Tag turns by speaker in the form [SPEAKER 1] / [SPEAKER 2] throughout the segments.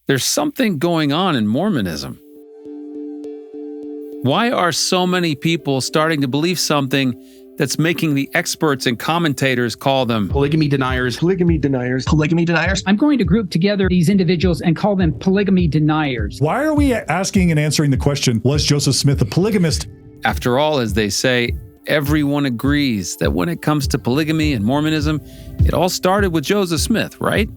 [SPEAKER 1] There's something going on in Mormonism. Why are so many people starting to believe something that's making the experts and commentators call them
[SPEAKER 2] polygamy deniers, polygamy deniers, polygamy deniers?
[SPEAKER 3] I'm going to group together these individuals and call them polygamy deniers.
[SPEAKER 4] Why are we asking and answering the question, was Joseph Smith a polygamist?
[SPEAKER 1] After all, as they say, everyone agrees that when it comes to polygamy and Mormonism, it all started with Joseph Smith, right?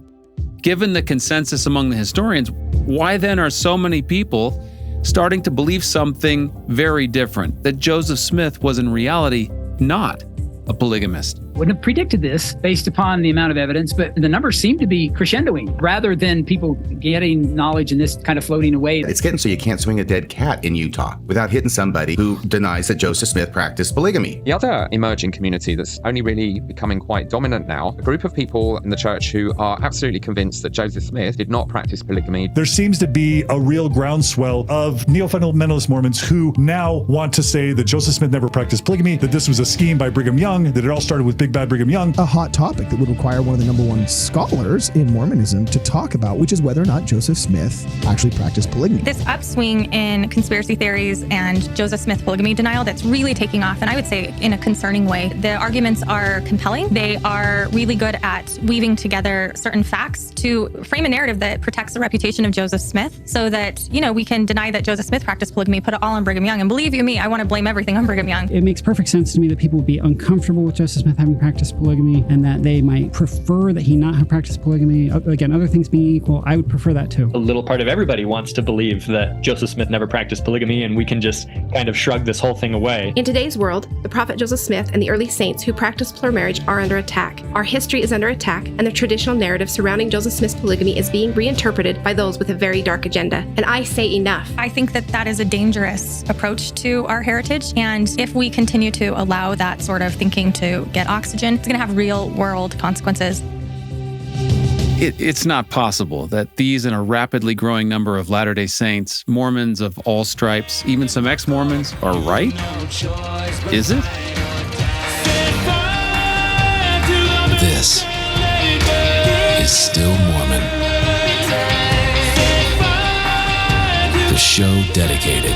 [SPEAKER 1] Given the consensus among the historians, why then are so many people starting to believe something very different, that Joseph Smith was in reality not a polygamist?
[SPEAKER 3] Wouldn't have predicted this based upon the amount of evidence, but the numbers seem to be crescendoing rather than people getting knowledge and this kind of floating away.
[SPEAKER 5] It's getting so you can't swing a dead cat in Utah without hitting somebody who denies that Joseph Smith practiced polygamy.
[SPEAKER 6] The other emerging community that's only really becoming quite dominant now, a group of people in the church who are absolutely convinced that Joseph Smith did not practice polygamy.
[SPEAKER 4] There seems to be a real groundswell of neo-fundamentalist Mormons who now want to say that Joseph Smith never practiced polygamy, that this was a scheme by Brigham Young, that it all started with Big Bad Brigham Young.
[SPEAKER 7] A hot topic that would require one of the number one scholars in Mormonism to talk about, which is whether or not Joseph Smith actually practiced polygamy.
[SPEAKER 8] This upswing in conspiracy theories and Joseph Smith polygamy denial that's really taking off, and I would say in a concerning way. The arguments are compelling. They are really good at weaving together certain facts to frame a narrative that protects the reputation of Joseph Smith so that, we can deny that Joseph Smith practiced polygamy, put it all on Brigham Young. And believe you me, I want to blame everything on Brigham Young.
[SPEAKER 9] It makes perfect sense to me that people would be uncomfortable with Joseph Smith having practiced polygamy and that they might prefer that he not have practiced polygamy. Again, other things being equal, I would prefer that too.
[SPEAKER 10] A little part of everybody wants to believe that Joseph Smith never practiced polygamy, and we can just kind of shrug this whole thing away.
[SPEAKER 11] In today's world, the prophet Joseph Smith and the early saints who practiced plural marriage are under attack. Our history is under attack, and the traditional narrative surrounding Joseph Smith's polygamy is being reinterpreted by those with a very dark agenda. And I say enough.
[SPEAKER 8] I think that that is a dangerous approach to our heritage, and if we continue to allow that sort of thinking to get oxygen, it's going to have real world consequences.
[SPEAKER 1] It's not possible that these and a rapidly growing number of Latter-day Saints, Mormons of all stripes, even some ex-Mormons, are right? Is it?
[SPEAKER 12] This is Still Mormon, the show dedicated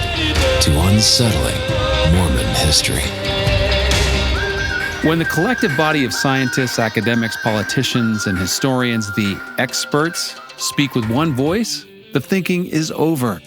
[SPEAKER 12] to unsettling Mormon history.
[SPEAKER 1] When the collective body of scientists, academics, politicians, and historians, the experts, speak with one voice, the thinking is over.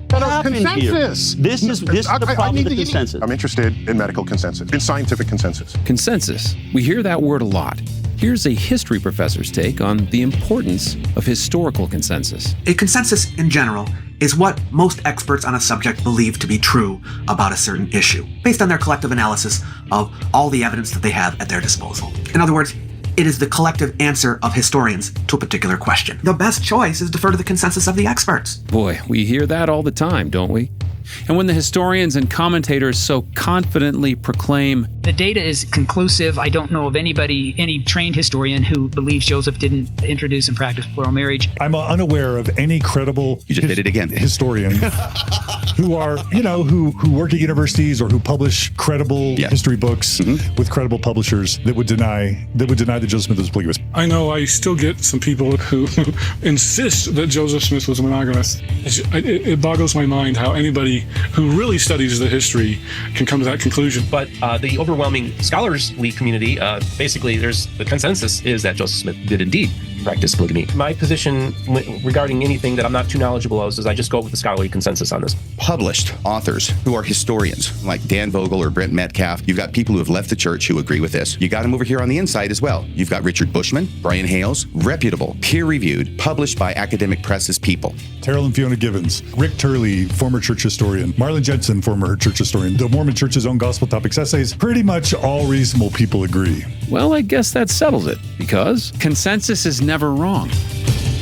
[SPEAKER 13] Consensus.
[SPEAKER 14] This is the problem with the consensus.
[SPEAKER 13] I'm interested in medical consensus, in scientific consensus.
[SPEAKER 1] Consensus. We hear that word a lot. Here's a history professor's take on the importance of historical consensus.
[SPEAKER 15] A consensus in general is what most experts on a subject believe to be true about a certain issue, based on their collective analysis of all the evidence that they have at their disposal. In other words, it is the collective answer of historians to a particular question. The best choice is defer to the consensus of the experts.
[SPEAKER 1] Boy, we hear that all the time, don't we? And when the historians and commentators so confidently proclaim,
[SPEAKER 3] The data is conclusive. I don't know of anybody, any trained historian who believes Joseph didn't introduce and practice plural marriage.
[SPEAKER 4] I'm unaware of any credible
[SPEAKER 5] You just did it again.
[SPEAKER 4] historian who are, who work at universities or who publish credible history books with credible publishers that would deny that Joseph Smith was polygamous.
[SPEAKER 16] I know I still get some people who insist that Joseph Smith was monogamous. It boggles my mind how anybody who really studies the history can come to that conclusion.
[SPEAKER 2] But the overwhelming scholarly community, basically, the consensus is that Joseph Smith did indeed practice polygamy. My position regarding anything that I'm not too knowledgeable of is I just go with the scholarly consensus on this.
[SPEAKER 5] Published authors who are historians, like Dan Vogel or Brent Metcalf. You've got people who have left the church who agree with this. You got them over here on the inside as well. You've got Richard Bushman, Brian Hales, reputable, peer-reviewed, published by academic presses people.
[SPEAKER 4] Terrell and Fiona Givens, Rick Turley, former church historian, Marlon Jensen, former church historian, the Mormon Church's own gospel topics essays. Pretty much all reasonable people agree.
[SPEAKER 1] well, I guess that settles it, because consensus is never wrong.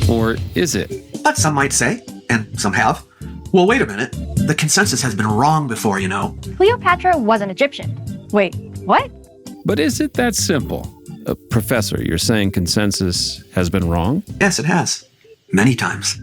[SPEAKER 1] Or is it?
[SPEAKER 15] But some might say, and some have, well, wait a minute, the consensus has been wrong before, you know.
[SPEAKER 17] Cleopatra was an Egyptian. Wait, what?
[SPEAKER 1] But is it that simple? Professor, you're saying consensus has been wrong?
[SPEAKER 15] Yes, it has. Many times.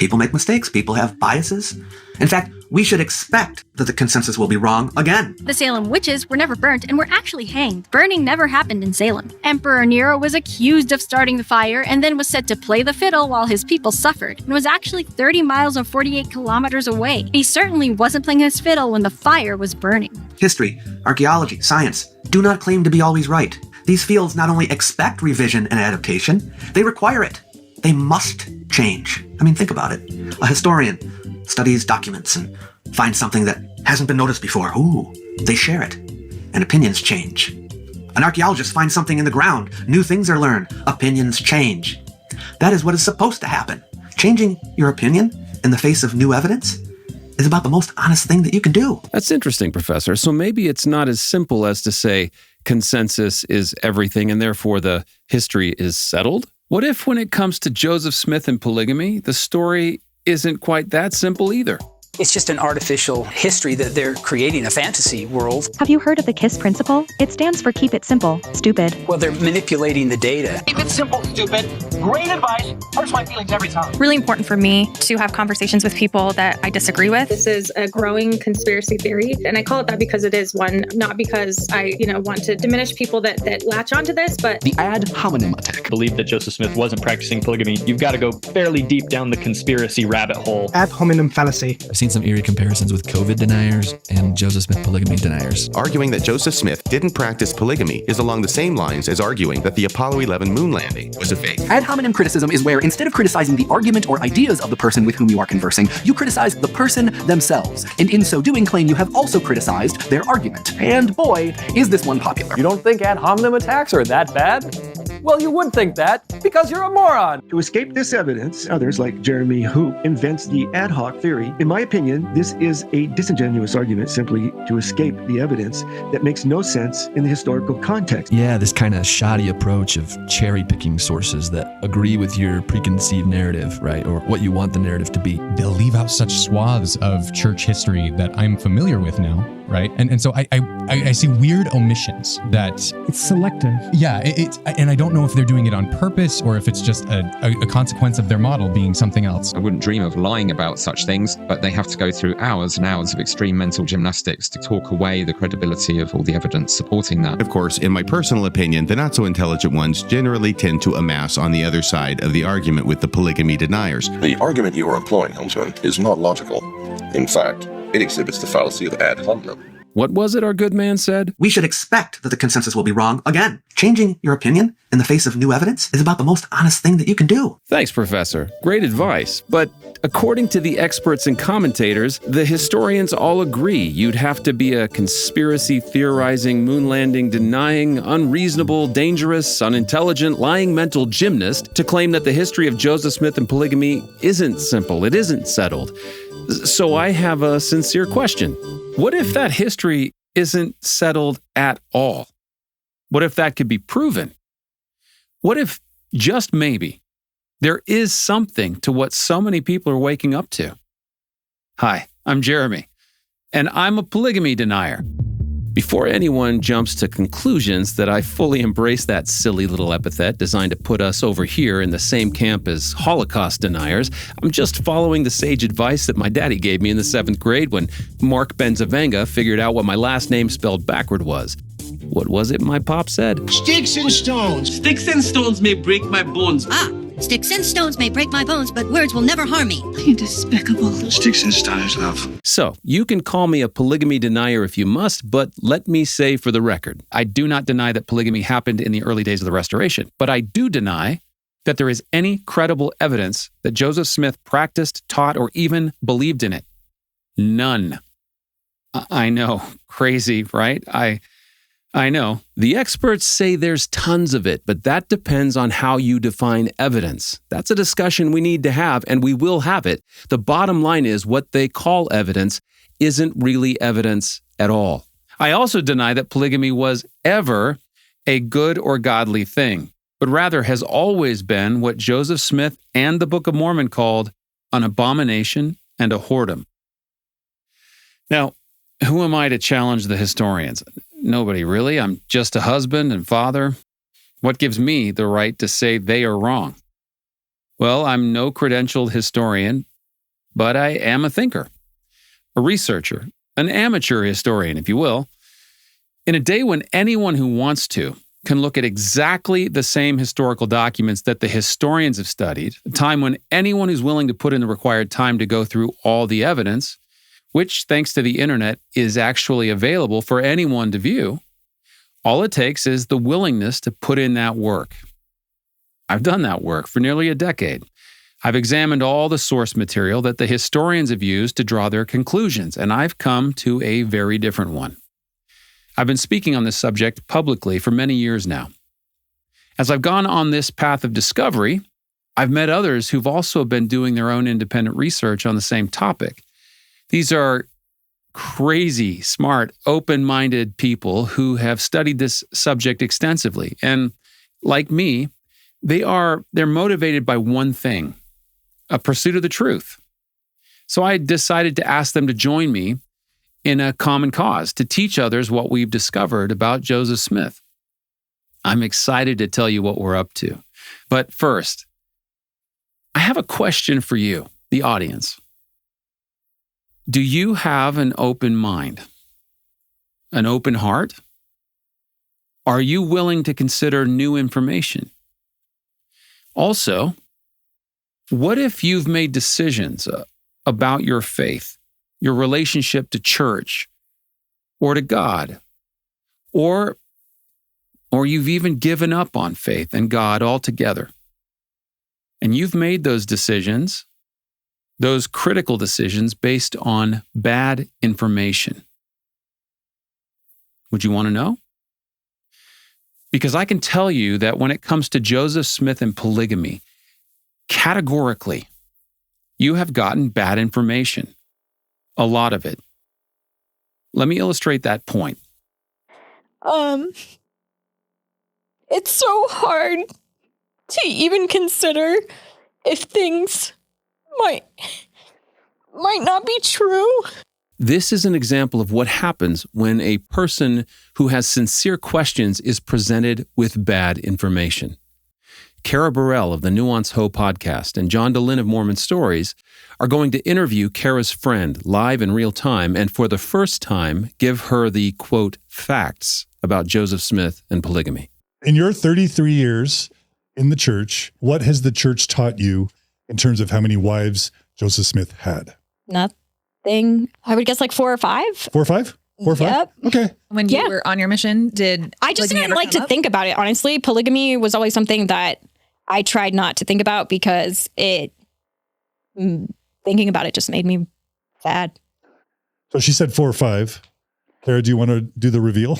[SPEAKER 15] People make mistakes. People have biases. In fact, we should expect that the consensus will be wrong again.
[SPEAKER 18] The Salem witches were never burnt and were actually hanged. Burning never happened in Salem. Emperor Nero was accused of starting the fire and then was said to play the fiddle while his people suffered, and was actually 30 miles and 48 kilometers away. He certainly wasn't playing his fiddle when the fire was burning.
[SPEAKER 15] History, archaeology, science do not claim to be always right. These fields not only expect revision and adaptation, they require it. They must change. I mean, think about it. A historian studies documents and finds something that hasn't been noticed before. Ooh, they share it, and opinions change. An archaeologist finds something in the ground. New things are learned. Opinions change. That is what is supposed to happen. Changing your opinion in the face of new evidence is about the most honest thing that you can do.
[SPEAKER 1] That's interesting, Professor. So maybe it's not as simple as to say consensus is everything and therefore the history is settled? What if when it comes to Joseph Smith and polygamy, the story isn't quite that simple either?
[SPEAKER 19] It's just an artificial history that they're creating, a fantasy world.
[SPEAKER 17] Have you heard of the KISS principle? It stands for keep it simple, stupid.
[SPEAKER 19] Well, they're manipulating the data.
[SPEAKER 20] Keep it simple, stupid. Great advice. Hurts my feelings every time.
[SPEAKER 8] Really important for me to have conversations with people that I disagree with.
[SPEAKER 21] This is a growing conspiracy theory, and I call it that because it is one, not because I, want to diminish people that latch onto this, but
[SPEAKER 10] the ad hominem attack. Believe that Joseph Smith wasn't practicing polygamy. You've got to go fairly deep down the conspiracy rabbit hole.
[SPEAKER 22] Ad hominem fallacy.
[SPEAKER 12] I've seen some eerie comparisons with COVID deniers and Joseph Smith polygamy deniers.
[SPEAKER 5] Arguing that Joseph Smith didn't practice polygamy is along the same lines as arguing that the Apollo 11 moon landing was a fake.
[SPEAKER 23] Ad hominem criticism is where instead of criticizing the argument or ideas of the person with whom you are conversing, you criticize the person themselves, and in so doing claim you have also criticized their argument. And boy, is this one popular.
[SPEAKER 24] You don't think ad hominem attacks are that bad? Well, you would think that because you're a moron.
[SPEAKER 25] To escape this evidence, others like Jeremy Hoop invents the ad hoc theory. In my opinion, this is a disingenuous argument simply to escape the evidence that makes no sense in the historical context.
[SPEAKER 12] Yeah, this kind of shoddy approach of cherry-picking sources that agree with your preconceived narrative, right? Or what you want the narrative to be.
[SPEAKER 26] They'll leave out such swaths of church history that I'm familiar with now, right? And so I see weird omissions that...
[SPEAKER 9] It's selective.
[SPEAKER 26] Yeah, and I don't know if they're doing it on purpose or if it's just a consequence of their model being something else.
[SPEAKER 6] I wouldn't dream of lying about such things, but they have to go through hours and hours of extreme mental gymnastics to talk away the credibility of all the evidence supporting that.
[SPEAKER 5] Of course, in my personal opinion, the not so intelligent ones generally tend to amass on the other side of the argument with the polygamy deniers.
[SPEAKER 13] The argument you are employing, Helmsman, is not logical. In fact, it exhibits the fallacy of ad hominem.
[SPEAKER 1] What was it our good man said?
[SPEAKER 15] We should expect that the consensus will be wrong again. Changing your opinion in the face of new evidence is about the most honest thing that you can do.
[SPEAKER 1] Thanks, Professor. Great advice. But according to the experts and commentators, the historians all agree you'd have to be a conspiracy theorizing, moon landing denying, unreasonable, dangerous, unintelligent, lying mental gymnast to claim that the history of Joseph Smith and polygamy isn't simple, it isn't settled. So I have a sincere question. What if that history isn't settled at all? What if that could be proven? What if, just maybe, there is something to what so many people are waking up to? Hi, I'm Jeremy, and I'm a polygamy denier. Before anyone jumps to conclusions that I fully embrace that silly little epithet designed to put us over here in the same camp as Holocaust deniers, I'm just following the sage advice that my daddy gave me in the 7th grade when Mark Benzavanga figured out what my last name spelled backward was. What was it my pop said?
[SPEAKER 20] Sticks and stones.
[SPEAKER 27] Sticks and stones may break my bones.
[SPEAKER 28] Sticks and stones may break my bones, but words will never harm me.
[SPEAKER 29] You despicable.
[SPEAKER 13] Sticks and stones, love.
[SPEAKER 1] So, you can call me a polygamy denier if you must, but let me say for the record, I do not deny that polygamy happened in the early days of the Restoration, but I do deny that there is any credible evidence that Joseph Smith practiced, taught, or even believed in it. None. I know, crazy, right? I know. The experts say there's tons of it, but that depends on how you define evidence. That's a discussion we need to have, and we will have it. The bottom line is what they call evidence isn't really evidence at all. I also deny that polygamy was ever a good or godly thing, but rather has always been what Joseph Smith and the Book of Mormon called an abomination and a whoredom. Now, who am I to challenge the historians? Nobody, really. I'm just a husband and father. What gives me the right to say they are wrong? Well, I'm no credentialed historian, but I am a thinker, a researcher, an amateur historian, if you will. In a day when anyone who wants to can look at exactly the same historical documents that the historians have studied, a time when anyone who's willing to put in the required time to go through all the evidence, which, thanks to the internet, is actually available for anyone to view, all it takes is the willingness to put in that work. I've done that work for nearly a decade. I've examined all the source material that the historians have used to draw their conclusions, and I've come to a very different one. I've been speaking on this subject publicly for many years now. As I've gone on this path of discovery, I've met others who've also been doing their own independent research on the same topic. These are crazy, smart, open-minded people who have studied this subject extensively. And like me, they're motivated by one thing, a pursuit of the truth. So I decided to ask them to join me in a common cause to teach others what we've discovered about Joseph Smith. I'm excited to tell you what we're up to. But first, I have a question for you, the audience. Do you have an open mind? An open heart? Are you willing to consider new information? Also, what if you've made decisions about your faith, your relationship to church, or to God, or you've even given up on faith and God altogether? And you've made those decisions, those critical decisions, based on bad information. Would you want to know? Because I can tell you that when it comes to Joseph Smith and polygamy, categorically, you have gotten bad information. A lot of it. Let me illustrate that point.
[SPEAKER 2] It's so hard to even consider if things might not be true.
[SPEAKER 1] This is an example of what happens when a person who has sincere questions is presented with bad information. Kara Burrell of the Nuance Ho podcast and John DeLynn of Mormon Stories are going to interview Kara's friend live in real time and for the first time give her the, quote, facts about Joseph Smith and polygamy.
[SPEAKER 3] In your 33 years in the church, what has the church taught you in terms of how many wives Joseph Smith had?
[SPEAKER 2] Nothing. I would guess like 4 or 5.
[SPEAKER 3] 4 or 5? 4 or 5?
[SPEAKER 2] Yep.
[SPEAKER 3] Okay.
[SPEAKER 4] When you were on your mission,
[SPEAKER 2] I just didn't like to think about it, honestly. Polygamy was always something that I tried not to think about because thinking about it just made me sad.
[SPEAKER 3] So she said 4 or 5. Kara, do you want to do the reveal?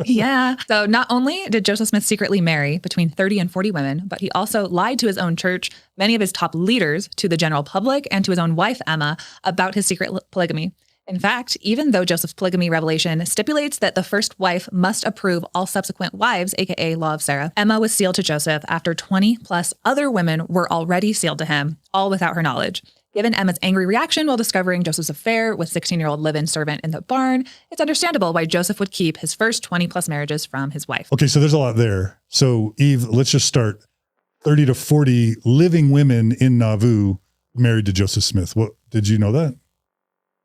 [SPEAKER 4] Yeah. So not only did Joseph Smith secretly marry between 30 and 40 women, but he also lied to his own church, many of his top leaders, to the general public, and to his own wife, Emma, about his secret polygamy. In fact, even though Joseph's polygamy revelation stipulates that the first wife must approve all subsequent wives, aka Law of Sarah, Emma was sealed to Joseph after 20 plus other women were already sealed to him, all without her knowledge. Given Emma's angry reaction while discovering Joseph's affair with 16-year-old live-in servant in the barn, it's understandable why Joseph would keep his first 20-plus marriages from his wife.
[SPEAKER 3] Okay, so there's a lot there. So, Eve, let's just start. 30 to 40 living women in Nauvoo married to Joseph Smith. What, did you know that?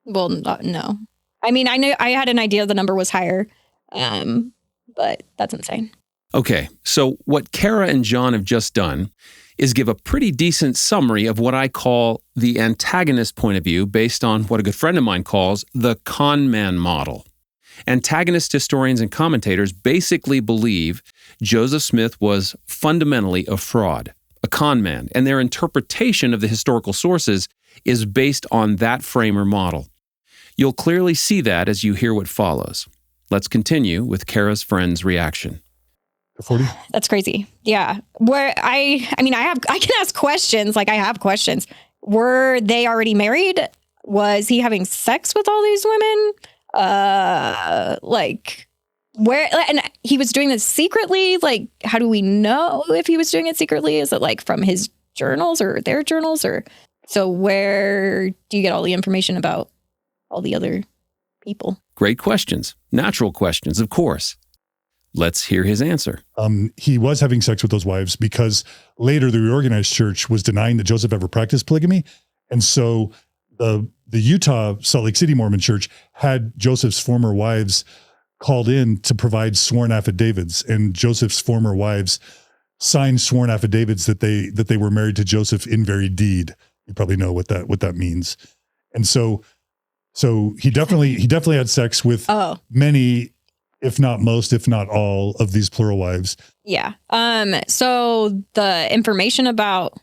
[SPEAKER 2] Well, no. I mean, I knew I had an idea the number was higher, but that's insane.
[SPEAKER 1] Okay, so what Kara and John have just done is give a pretty decent summary of what I call the antagonist point of view based on what a good friend of mine calls the con man model. Antagonist historians and commentators basically believe Joseph Smith was fundamentally a fraud, a con man, and their interpretation of the historical sources is based on that frame or model. You'll clearly see that as you hear what follows. Let's continue with Kara's friend's reaction.
[SPEAKER 3] 40?
[SPEAKER 2] That's crazy. Yeah. Where I can ask questions. Like I have questions. Were they already married? Was he having sex with all these women? Like where, and he was doing this secretly. Like, how do we know if he was doing it secretly? Is it like from his journals or their journals, or so where do you get all the information about all the other people?
[SPEAKER 1] Great questions. Natural questions, of course. Let's hear his answer.
[SPEAKER 3] He was having sex with those wives because later the reorganized church was denying that Joseph ever practiced polygamy. And so the Utah Salt Lake City Mormon Church had Joseph's former wives called in to provide sworn affidavits, and Joseph's former wives signed sworn affidavits that they were married to Joseph in very deed. You probably know what that means. And so he definitely had sex with many, if not most, if not all of these plural wives.
[SPEAKER 2] Yeah. So the information about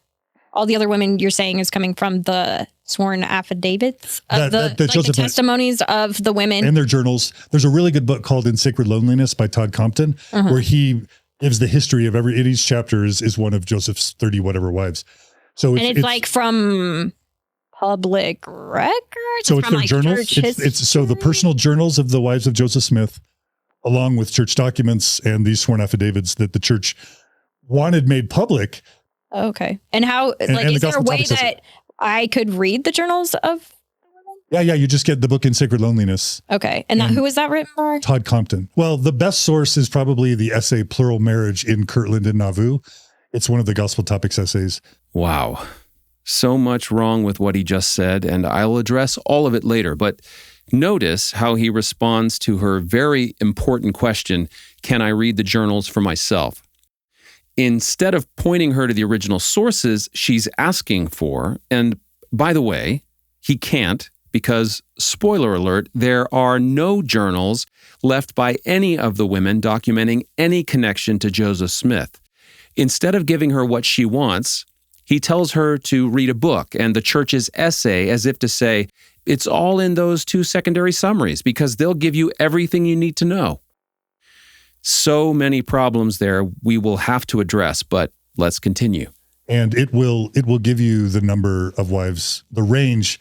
[SPEAKER 2] all the other women you're saying is coming from the sworn affidavits of the testimonies of the women
[SPEAKER 3] and their journals. There's a really good book called In Sacred Loneliness by Todd Compton, where he gives the history of in each chapter is one of Joseph's 30 whatever wives. So
[SPEAKER 2] it's like from public records.
[SPEAKER 3] So it's their journals. It's so the personal journals of the wives of Joseph Smith, along with church documents and these sworn affidavits that the church wanted made public.
[SPEAKER 2] Okay. And how, is there a way that I could read the journals of?
[SPEAKER 3] Yeah. You just get the book In Sacred Loneliness.
[SPEAKER 2] Okay. And who is that written by?
[SPEAKER 3] Todd Compton. Well, the best source is probably the essay Plural Marriage in Kirtland and Nauvoo. It's one of the Gospel Topics essays.
[SPEAKER 1] Wow. So much wrong with what he just said, and I'll address all of it later. But notice how he responds to her very important question, can I read the journals for myself? Instead of pointing her to the original sources she's asking for, and by the way, he can't, because, spoiler alert, there are no journals left by any of the women documenting any connection to Joseph Smith. Instead of giving her what she wants, he tells her to read a book and the church's essay as if to say, it's all in those two secondary summaries because they'll give you everything you need to know. So many problems there we will have to address, but let's continue.
[SPEAKER 3] And it will give you the number of wives, the range.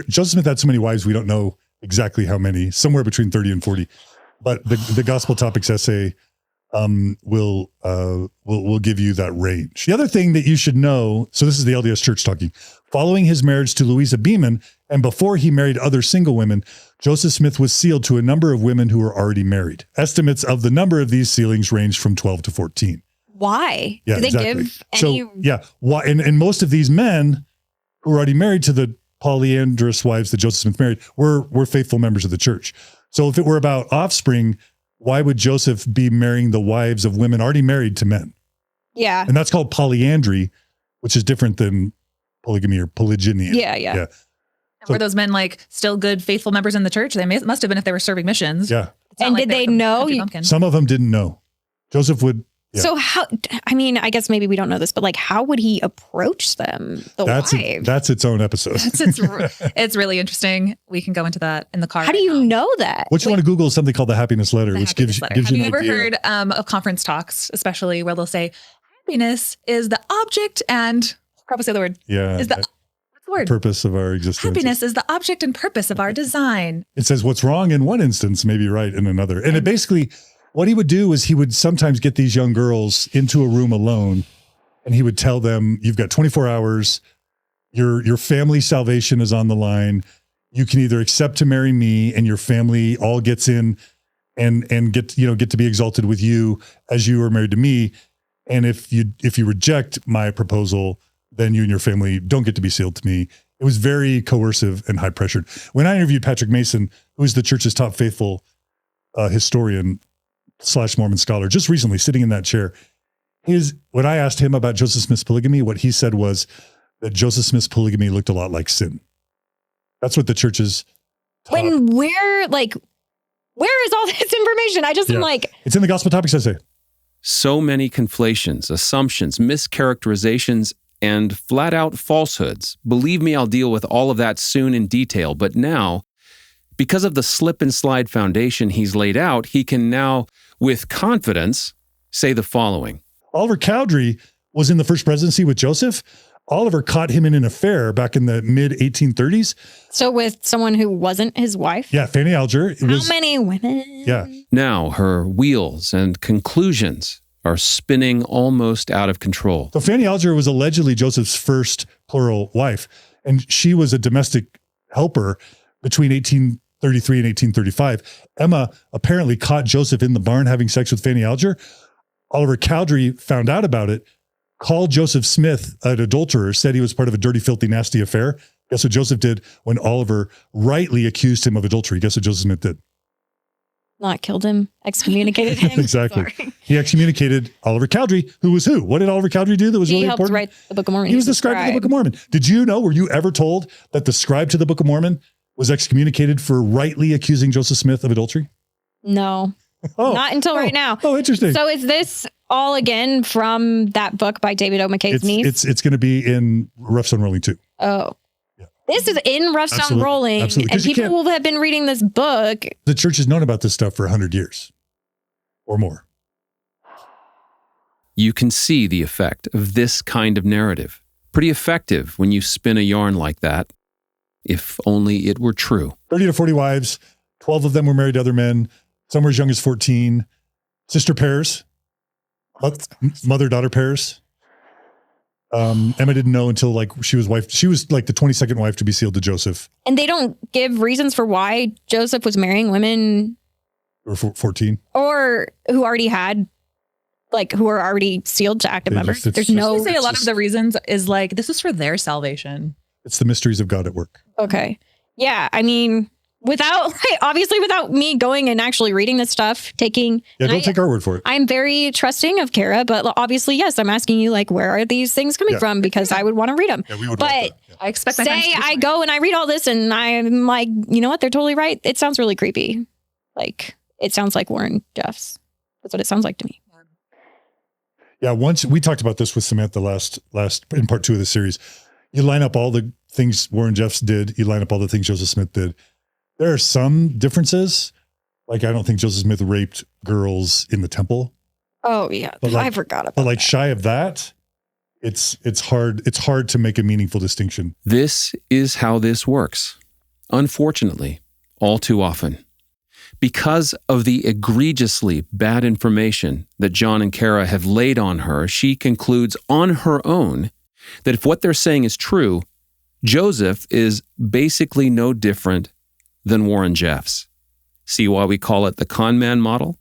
[SPEAKER 3] Joseph Smith had so many wives, we don't know exactly how many, somewhere between 30 and 40. But the Gospel Topics essay will give you that range. The other thing that you should know, so this is the LDS Church talking, following his marriage to Louisa Beeman, and before he married other single women, Joseph Smith was sealed to a number of women who were already married. Estimates of the number of these sealings range from 12 to 14.
[SPEAKER 2] Why?
[SPEAKER 3] Yeah,
[SPEAKER 2] Do they
[SPEAKER 3] exactly.
[SPEAKER 2] give any?
[SPEAKER 3] So, yeah. Why? And most of these men who were already married to the polyandrous wives that Joseph Smith married were faithful members of the church. So if it were about offspring, why would Joseph be marrying the wives of women already married to men?
[SPEAKER 2] Yeah.
[SPEAKER 3] And that's called polyandry, which is different than polygamy or polygyny.
[SPEAKER 2] Yeah.
[SPEAKER 4] Were those men still good, faithful members in the church? They must have been if they were serving missions.
[SPEAKER 3] Yeah.
[SPEAKER 2] And did they know?
[SPEAKER 3] Some of them didn't know. Joseph would. Yeah.
[SPEAKER 2] So how, I guess maybe we don't know this, but how would he approach them?
[SPEAKER 3] That's its own episode.
[SPEAKER 4] It's really interesting. We can go into that in the car.
[SPEAKER 2] How do you know that?
[SPEAKER 3] What you want to Google is something called the Happiness Letter, which gives you
[SPEAKER 4] Have you
[SPEAKER 3] an
[SPEAKER 4] ever
[SPEAKER 3] idea.
[SPEAKER 4] heard of conference talks, especially where they'll say, happiness is the object and, probably say the word.
[SPEAKER 3] Yeah.
[SPEAKER 4] Is the, what's the word?
[SPEAKER 3] Purpose of our existence.
[SPEAKER 4] Happiness is the object and purpose of our design.
[SPEAKER 3] It says what's wrong in one instance may be right in another. And it basically, what he would do is he would sometimes get these young girls into a room alone and he would tell them, you've got 24 hours, your family's salvation is on the line. You can either accept to marry me and your family all gets in and get to be exalted with you as you are married to me. And if you reject my proposal, then you and your family don't get to be sealed to me. It was very coercive and high pressured. When I interviewed Patrick Mason, who's the church's top faithful historian / Mormon scholar, just recently sitting in that chair, when I asked him about Joseph Smith's polygamy, what he said was that Joseph Smith's polygamy looked a lot like sin. That's what the church is.
[SPEAKER 2] Where is all this information? I just am
[SPEAKER 3] it's in the Gospel Topics essay.
[SPEAKER 1] So many conflations, assumptions, mischaracterizations, and flat out falsehoods. Believe me, I'll deal with all of that soon in detail. But now, because of the slip and slide foundation he's laid out, he can now, with confidence, say the following.
[SPEAKER 3] Oliver Cowdery was in the first presidency with Joseph. Oliver caught him in an affair back in the mid 1830s.
[SPEAKER 2] So with someone who wasn't his wife?
[SPEAKER 3] Yeah, Fanny Alger.
[SPEAKER 2] How many women?
[SPEAKER 3] Yeah.
[SPEAKER 1] Now her wheels and conclusions are spinning almost out of control.
[SPEAKER 3] So Fanny Alger was allegedly Joseph's first plural wife, and she was a domestic helper between 1833 and 1835. Emma apparently caught Joseph in the barn having sex with Fanny Alger. Oliver Cowdery found out about it, called Joseph Smith an adulterer, said he was part of a dirty, filthy, nasty affair, Guess what Joseph did when Oliver rightly accused him of adultery? Guess what Joseph Smith did?
[SPEAKER 2] Not killed him, excommunicated him.
[SPEAKER 3] Exactly.
[SPEAKER 2] Sorry.
[SPEAKER 3] He excommunicated Oliver Cowdery, who was who? What did Oliver Cowdery do that was
[SPEAKER 2] He
[SPEAKER 3] really
[SPEAKER 2] helped
[SPEAKER 3] important?
[SPEAKER 2] write the Book of Mormon.
[SPEAKER 3] He was the scribe to the Book of Mormon. Did you know, were you ever told that the scribe to the Book of Mormon was excommunicated for rightly accusing Joseph Smith of adultery?
[SPEAKER 2] No. Not until right now.
[SPEAKER 3] Oh, interesting.
[SPEAKER 2] So is this all again from that book by David O. McKay's niece?
[SPEAKER 3] It's going to be in Rough Stone Rolling too.
[SPEAKER 2] Oh. This is in Rough Stone
[SPEAKER 3] Absolutely.
[SPEAKER 2] Rolling.
[SPEAKER 3] Absolutely.
[SPEAKER 2] And
[SPEAKER 3] 'Cause you
[SPEAKER 2] people will have been reading this book.
[SPEAKER 3] The church has known about this stuff for 100 years or more.
[SPEAKER 1] You can see the effect of this kind of narrative. Pretty effective when you spin a yarn like that. If only it were true.
[SPEAKER 3] 30 to 40 wives, 12 of them were married to other men, some were as young as 14, sister pairs, mother-daughter pairs. Emma didn't know until like she was like the 22nd wife to be sealed to Joseph.
[SPEAKER 2] And they don't give reasons for why Joseph was marrying women.
[SPEAKER 3] Or 14.
[SPEAKER 2] Or who already had, like, who are already sealed to active members. There's no.
[SPEAKER 4] I say a lot of the reasons is like, this is for their salvation.
[SPEAKER 3] It's the mysteries of God at work.
[SPEAKER 2] Okay. Yeah. I mean, obviously without me going and actually reading this stuff,
[SPEAKER 3] don't take our word for it.
[SPEAKER 2] I'm very trusting of Kara, but obviously, yes, I'm asking you, like, where are these things coming from? Because I would want to read them.
[SPEAKER 3] Yeah, we would
[SPEAKER 2] but
[SPEAKER 4] I expect my
[SPEAKER 2] say
[SPEAKER 4] friends to do
[SPEAKER 2] I go and I read all this and I'm like, you know what? They're totally right. It sounds really creepy. Like, it sounds like Warren Jeffs. That's what it sounds like to me.
[SPEAKER 3] Yeah, once we talked about this with Samantha last in part 2 of the series. You line up all the things Warren Jeffs did, you line up all the things Joseph Smith did. There are some differences. Like, I don't think Joseph Smith raped girls in the temple.
[SPEAKER 2] Oh yeah, I forgot about
[SPEAKER 3] But like shy of that, it's hard to make a meaningful distinction.
[SPEAKER 1] This is how this works. Unfortunately, all too often. Because of the egregiously bad information that John and Kara have laid on her, she concludes on her own that if what they're saying is true, Joseph is basically no different than Warren Jeffs. See why we call it the con man model?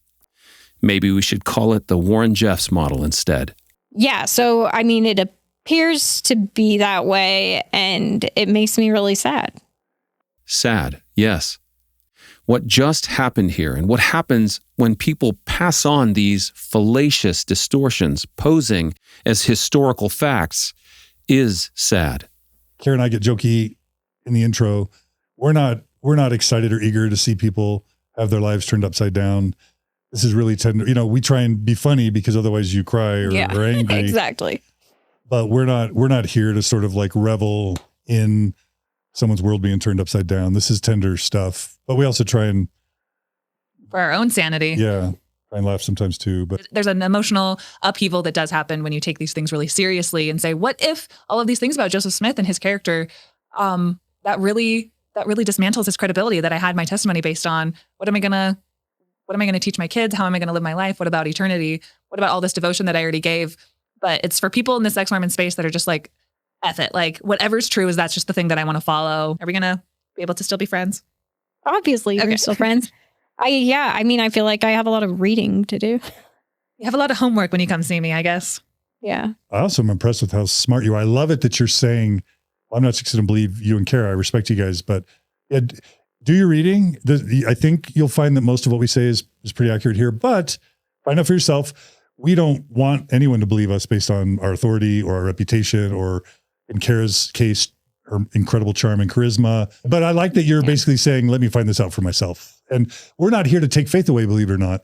[SPEAKER 1] Maybe we should call it the Warren Jeffs model instead.
[SPEAKER 2] Yeah. So, I mean, it appears to be that way, and it makes me really sad.
[SPEAKER 1] Sad, yes. What just happened here, and what happens when people pass on these fallacious distortions posing as historical facts, is sad.
[SPEAKER 3] Kara and I get jokey in the intro. We're not excited or eager to see people have their lives turned upside down. This is really tender. You know, we try and be funny because otherwise you cry or angry.
[SPEAKER 2] Exactly.
[SPEAKER 3] But we're not here to sort of like revel in someone's world being turned upside down. This is tender stuff, but we also try and
[SPEAKER 4] for our own sanity.
[SPEAKER 3] Yeah. Try and laugh sometimes too, but
[SPEAKER 4] there's an emotional upheaval that does happen when you take these things really seriously and say, what if all of these things about Joseph Smith and his character, that really dismantles his credibility that I had my testimony based on? What am I going to teach my kids? How am I going to live my life? What about eternity? What about all this devotion that I already gave? But it's for people in this ex-Mormon space that are just like, F it. Like, whatever's true is that's just the thing that I want to follow. Are we going to be able to still be friends?
[SPEAKER 2] Obviously, we're still friends. I mean, I feel like I have a lot of reading to do.
[SPEAKER 4] You have a lot of homework when you come see me, I guess.
[SPEAKER 2] Yeah.
[SPEAKER 3] I also am impressed with how smart you are. I love it that you're saying, well, I'm not just going to believe you and Kara. I respect you guys, but yeah, do your reading. I think you'll find that most of what we say is pretty accurate here, but find out for yourself. We don't want anyone to believe us based on our authority or our reputation or, in Kara's case, her incredible charm and charisma. But I like that you're basically saying, let me find this out for myself. And we're not here to take faith away, believe it or not.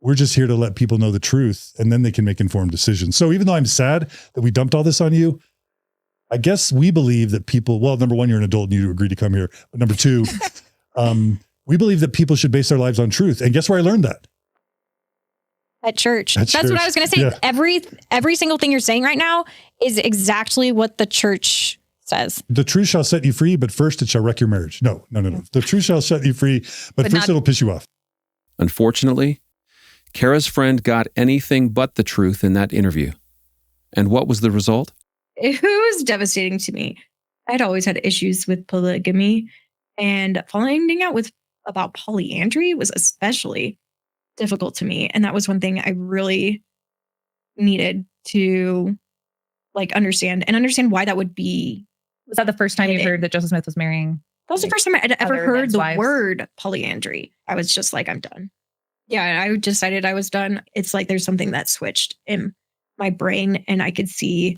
[SPEAKER 3] We're just here to let people know the truth, and then they can make informed decisions. So even though I'm sad that we dumped all this on you, I guess we believe that people, well, number one, you're an adult and you agreed to come here. But number two, we believe that people should base their lives on truth. And guess where I learned that?
[SPEAKER 2] At church. That's what I was going to say.
[SPEAKER 3] Yeah.
[SPEAKER 2] Every single thing you're saying right now is exactly what the church says.
[SPEAKER 3] The truth shall set you free, but first it shall wreck your marriage. No. The truth shall set you free, but first it'll piss you off.
[SPEAKER 1] Unfortunately, Kara's friend got anything but the truth in that interview. And what was the result?
[SPEAKER 7] It was devastating to me. I'd always had issues with polygamy, and finding out about polyandry was especially difficult to me. And that was one thing I really needed to understand why that would be
[SPEAKER 4] Was that the first time you heard that Joseph Smith was marrying?
[SPEAKER 7] That was the first time I'd ever
[SPEAKER 4] other
[SPEAKER 7] heard
[SPEAKER 4] men's
[SPEAKER 7] the
[SPEAKER 4] wives?
[SPEAKER 7] word polyandry. I was just like, I'm done. Yeah, I decided I was done. It's like there's something that switched in my brain, and I could see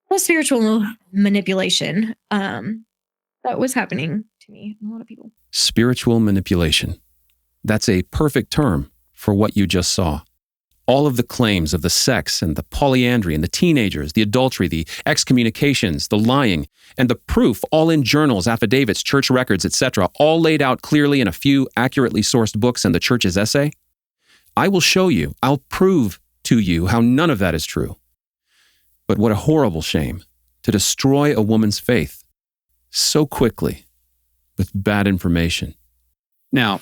[SPEAKER 7] the spiritual manipulation that was happening to me and a lot of people.
[SPEAKER 1] Spiritual manipulation. That's a perfect term for what you just saw. All of the claims of the sex and the polyandry and the teenagers, the adultery, the excommunications, the lying, and the proof, all in journals, affidavits, church records, etc., all laid out clearly in a few accurately sourced books and the church's essay. I will show you, I'll prove to you how none of that is true. But what a horrible shame to destroy a woman's faith so quickly with bad information. Now,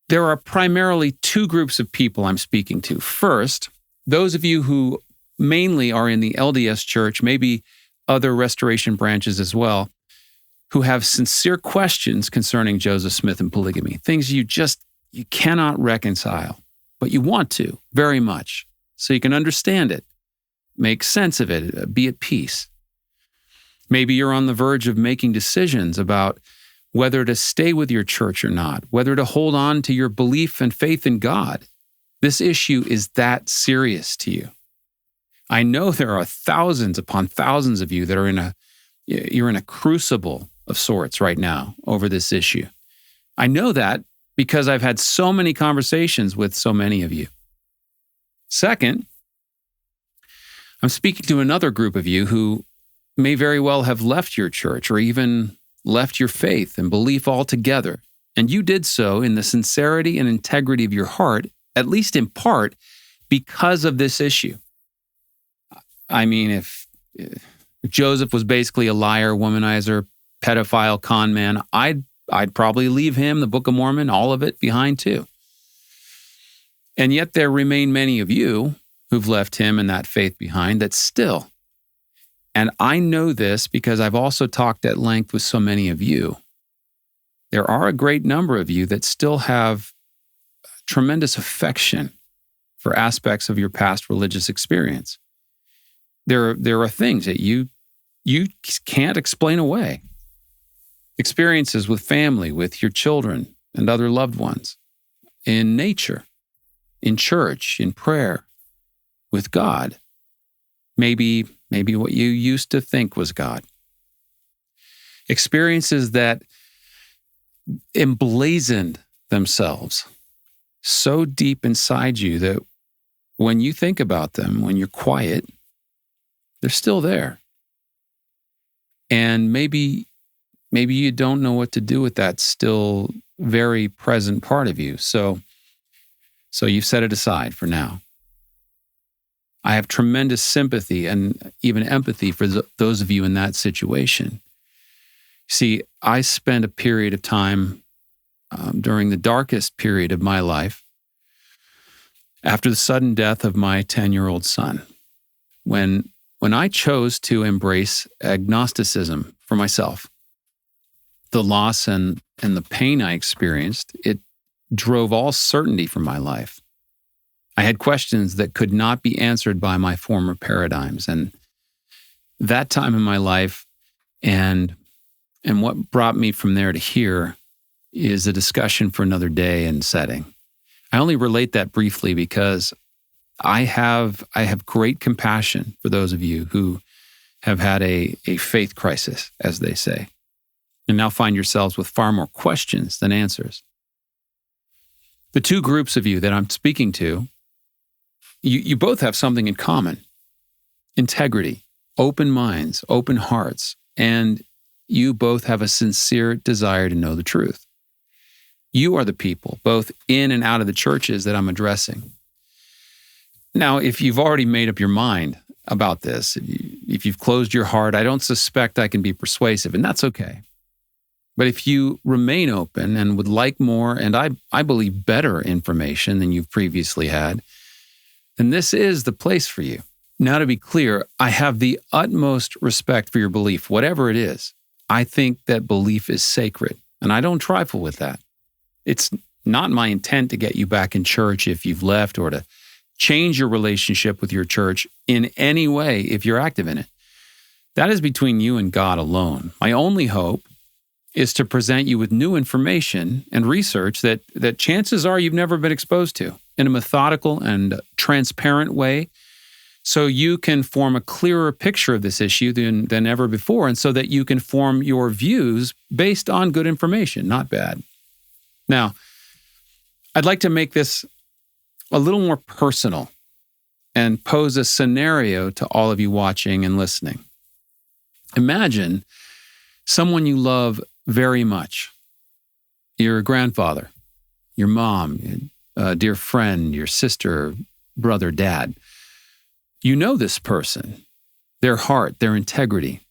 [SPEAKER 1] there are primarily two groups of people I'm speaking to. First, those of you who mainly are in the LDS Church, maybe other restoration branches as well, who have sincere questions concerning Joseph Smith and polygamy, things you cannot reconcile, but you want to very much, so you can understand it, make sense of it, be at peace. Maybe you're on the verge of making decisions about whether to stay with your church or not, whether to hold on to your belief and faith in God. This issue is that serious to you. I know there are thousands upon thousands of you that are you're in a crucible of sorts right now over this issue. I know that because I've had so many conversations with so many of you. Second, I'm speaking to another group of you who may very well have left your church or even left your faith and belief altogether, and you did so in the sincerity and integrity of your heart, at least in part, because of this issue. I mean, if Joseph was basically a liar, womanizer, pedophile, con man, I'd probably leave him, the Book of Mormon, all of it behind too. And yet there remain many of you who've left him and that faith behind that still. And I know this because I've also talked at length with so many of you. There are a great number of you that still have tremendous affection for aspects of your past religious experience. There are things that you can't explain away. Experiences with family, with your children and other loved ones, in nature, in church, in prayer, with God. Maybe what you used to think was God. Experiences that emblazoned themselves so deep inside you that when you think about them, when you're quiet, they're still there. And maybe you don't know what to do with that still very present part of you. So you've set it aside for now. I have tremendous sympathy and even empathy for those of you in that situation. See, I spent a period of time during the darkest period of my life, after the sudden death of my 10-year-old son, when I chose to embrace agnosticism for myself. The loss and the pain I experienced, it drove all certainty from my life. I had questions that could not be answered by my former paradigms. And that time in my life and what brought me from there to here is a discussion for another day and setting. I only relate that briefly because I have great compassion for those of you who have had a faith crisis, as they say, and now find yourselves with far more questions than answers. The two groups of you that I'm speaking to, you both have something in common: integrity, open minds, open hearts, and you both have a sincere desire to know the truth. You are the people, both in and out of the churches, that I'm addressing. Now, if you've already made up your mind about this, if you've closed your heart, I don't suspect I can be persuasive, and that's okay. But if you remain open and would like more, and I believe better information than you've previously had, then this is the place for you. Now, to be clear, I have the utmost respect for your belief, whatever it is. I think that belief is sacred, and I don't trifle with that. It's not my intent to get you back in church if you've left, or to change your relationship with your church in any way if you're active in it. That is between you and God alone. My only hope is to present you with new information and research that chances are you've never been exposed to in a methodical and transparent way, so you can form a clearer picture of this issue than ever before, and so that you can form your views based on good information, not bad. Now, I'd like to make this a little more personal and pose a scenario to all of you watching and listening. Imagine someone you love very much, your grandfather, your mom, a dear friend, your sister, brother, dad. You know this person, their heart, their integrity.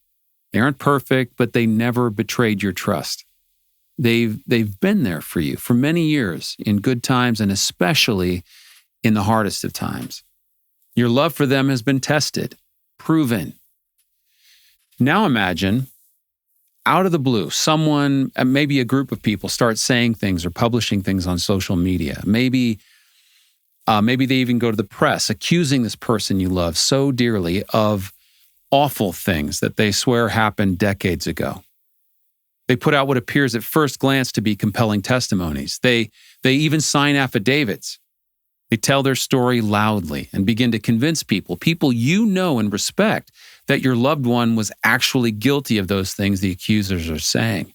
[SPEAKER 1] They aren't perfect, but they never betrayed your trust. They've been there for you for many years in good times and especially in the hardest of times. Your love for them has been tested, proven. Now imagine, out of the blue, someone, maybe a group of people start saying things or publishing things on social media. Maybe they even go to the press accusing this person you love so dearly of awful things that they swear happened decades ago. They put out what appears at first glance to be compelling testimonies. They even sign affidavits. They tell their story loudly and begin to convince people you know and respect, that your loved one was actually guilty of those things the accusers are saying.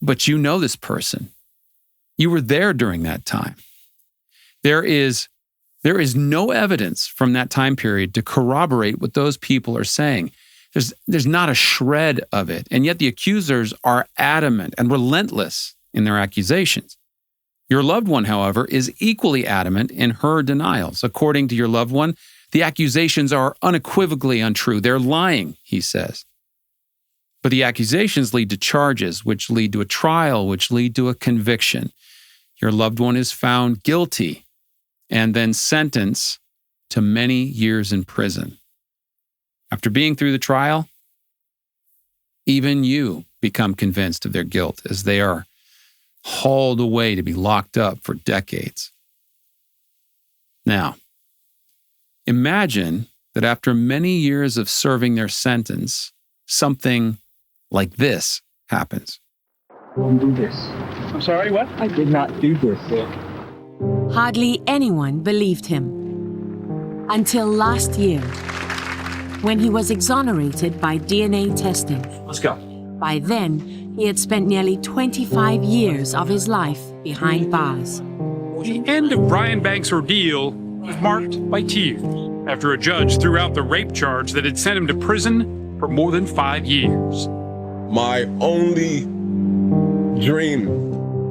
[SPEAKER 1] But you know this person. You were there during that time. There is no evidence from that time period to corroborate what those people are saying. There's not a shred of it. And yet the accusers are adamant and relentless in their accusations. Your loved one, however, is equally adamant in her denials. According to your loved one, the accusations are unequivocally untrue. They're lying, he says. But the accusations lead to charges, which lead to a trial, which lead to a conviction. Your loved one is found guilty and then sentenced to many years in prison. After being through the trial, even you become convinced of their guilt as they are hauled away to be locked up for decades. Now, imagine that after many years of serving their sentence, something like this happens.
[SPEAKER 8] Don't do this. I'm sorry, what? I did not do this.
[SPEAKER 11] Hardly anyone believed him. Until last year, when he was exonerated by DNA testing.
[SPEAKER 8] Let's go.
[SPEAKER 11] By then, he had spent nearly 25 years of his life behind bars.
[SPEAKER 14] The end of Brian Banks' ordeal was marked by tears after a judge threw out the rape charge that had sent him to prison for more than 5 years.
[SPEAKER 13] My only dream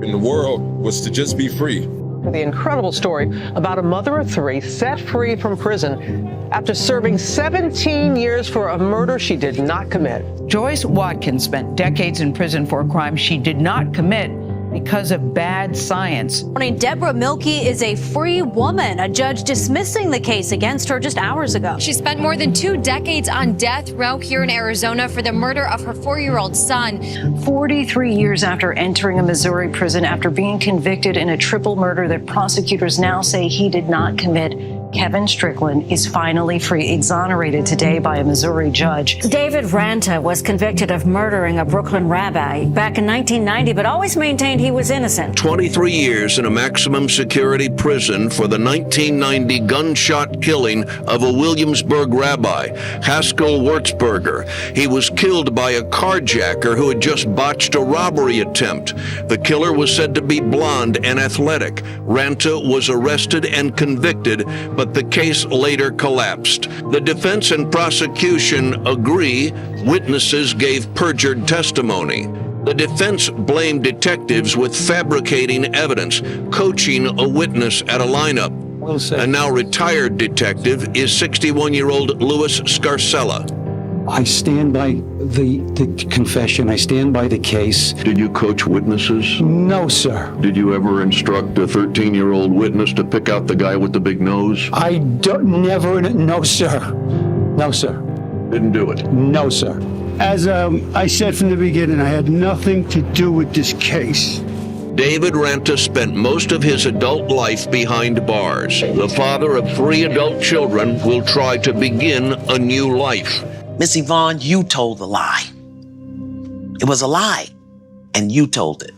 [SPEAKER 13] in the world was to just be free.
[SPEAKER 16] The incredible story about a mother of three set free from prison after serving 17 years for a murder she did not commit.
[SPEAKER 17] Joyce Watkins spent decades in prison for a crime she did not commit because of bad science.
[SPEAKER 18] Deborah Milkey is a free woman, a judge dismissing the case against her just hours ago.
[SPEAKER 19] She spent more than 2 decades on death row here in Arizona for the murder of her 4-year-old son.
[SPEAKER 17] 43 years after entering a Missouri prison after being convicted in a triple murder that prosecutors now say he did not commit, Kevin Strickland is finally free, exonerated today by a Missouri judge.
[SPEAKER 18] David Ranta was convicted of murdering a Brooklyn rabbi back in 1990, but always maintained he was innocent.
[SPEAKER 22] 23 years in a maximum security prison for the 1990 gunshot killing of a Williamsburg rabbi, Haskell Wurzburger. He was killed by a carjacker who had just botched a robbery attempt. The killer was said to be blonde and athletic. Ranta was arrested and convicted, but the case later collapsed. The defense and prosecution agree witnesses gave perjured testimony. The defense blamed detectives with fabricating evidence, coaching a witness at a lineup. A now retired detective is 61-year-old Louis Scarcella.
[SPEAKER 29] I stand by the confession. I stand by the case.
[SPEAKER 13] Did you coach witnesses?
[SPEAKER 29] No, sir.
[SPEAKER 13] Did you ever instruct a 13-year-old witness to pick out the guy with the big nose?
[SPEAKER 29] I don't, never, no, sir. No, sir.
[SPEAKER 13] Didn't do it?
[SPEAKER 29] No, sir. As I said from the beginning, I had nothing to do with this case.
[SPEAKER 22] David Ranta spent most of his adult life behind bars. The father of 3 adult children will try to begin a new life.
[SPEAKER 6] Miss Yvonne, you told the lie. It was a lie, and you told it.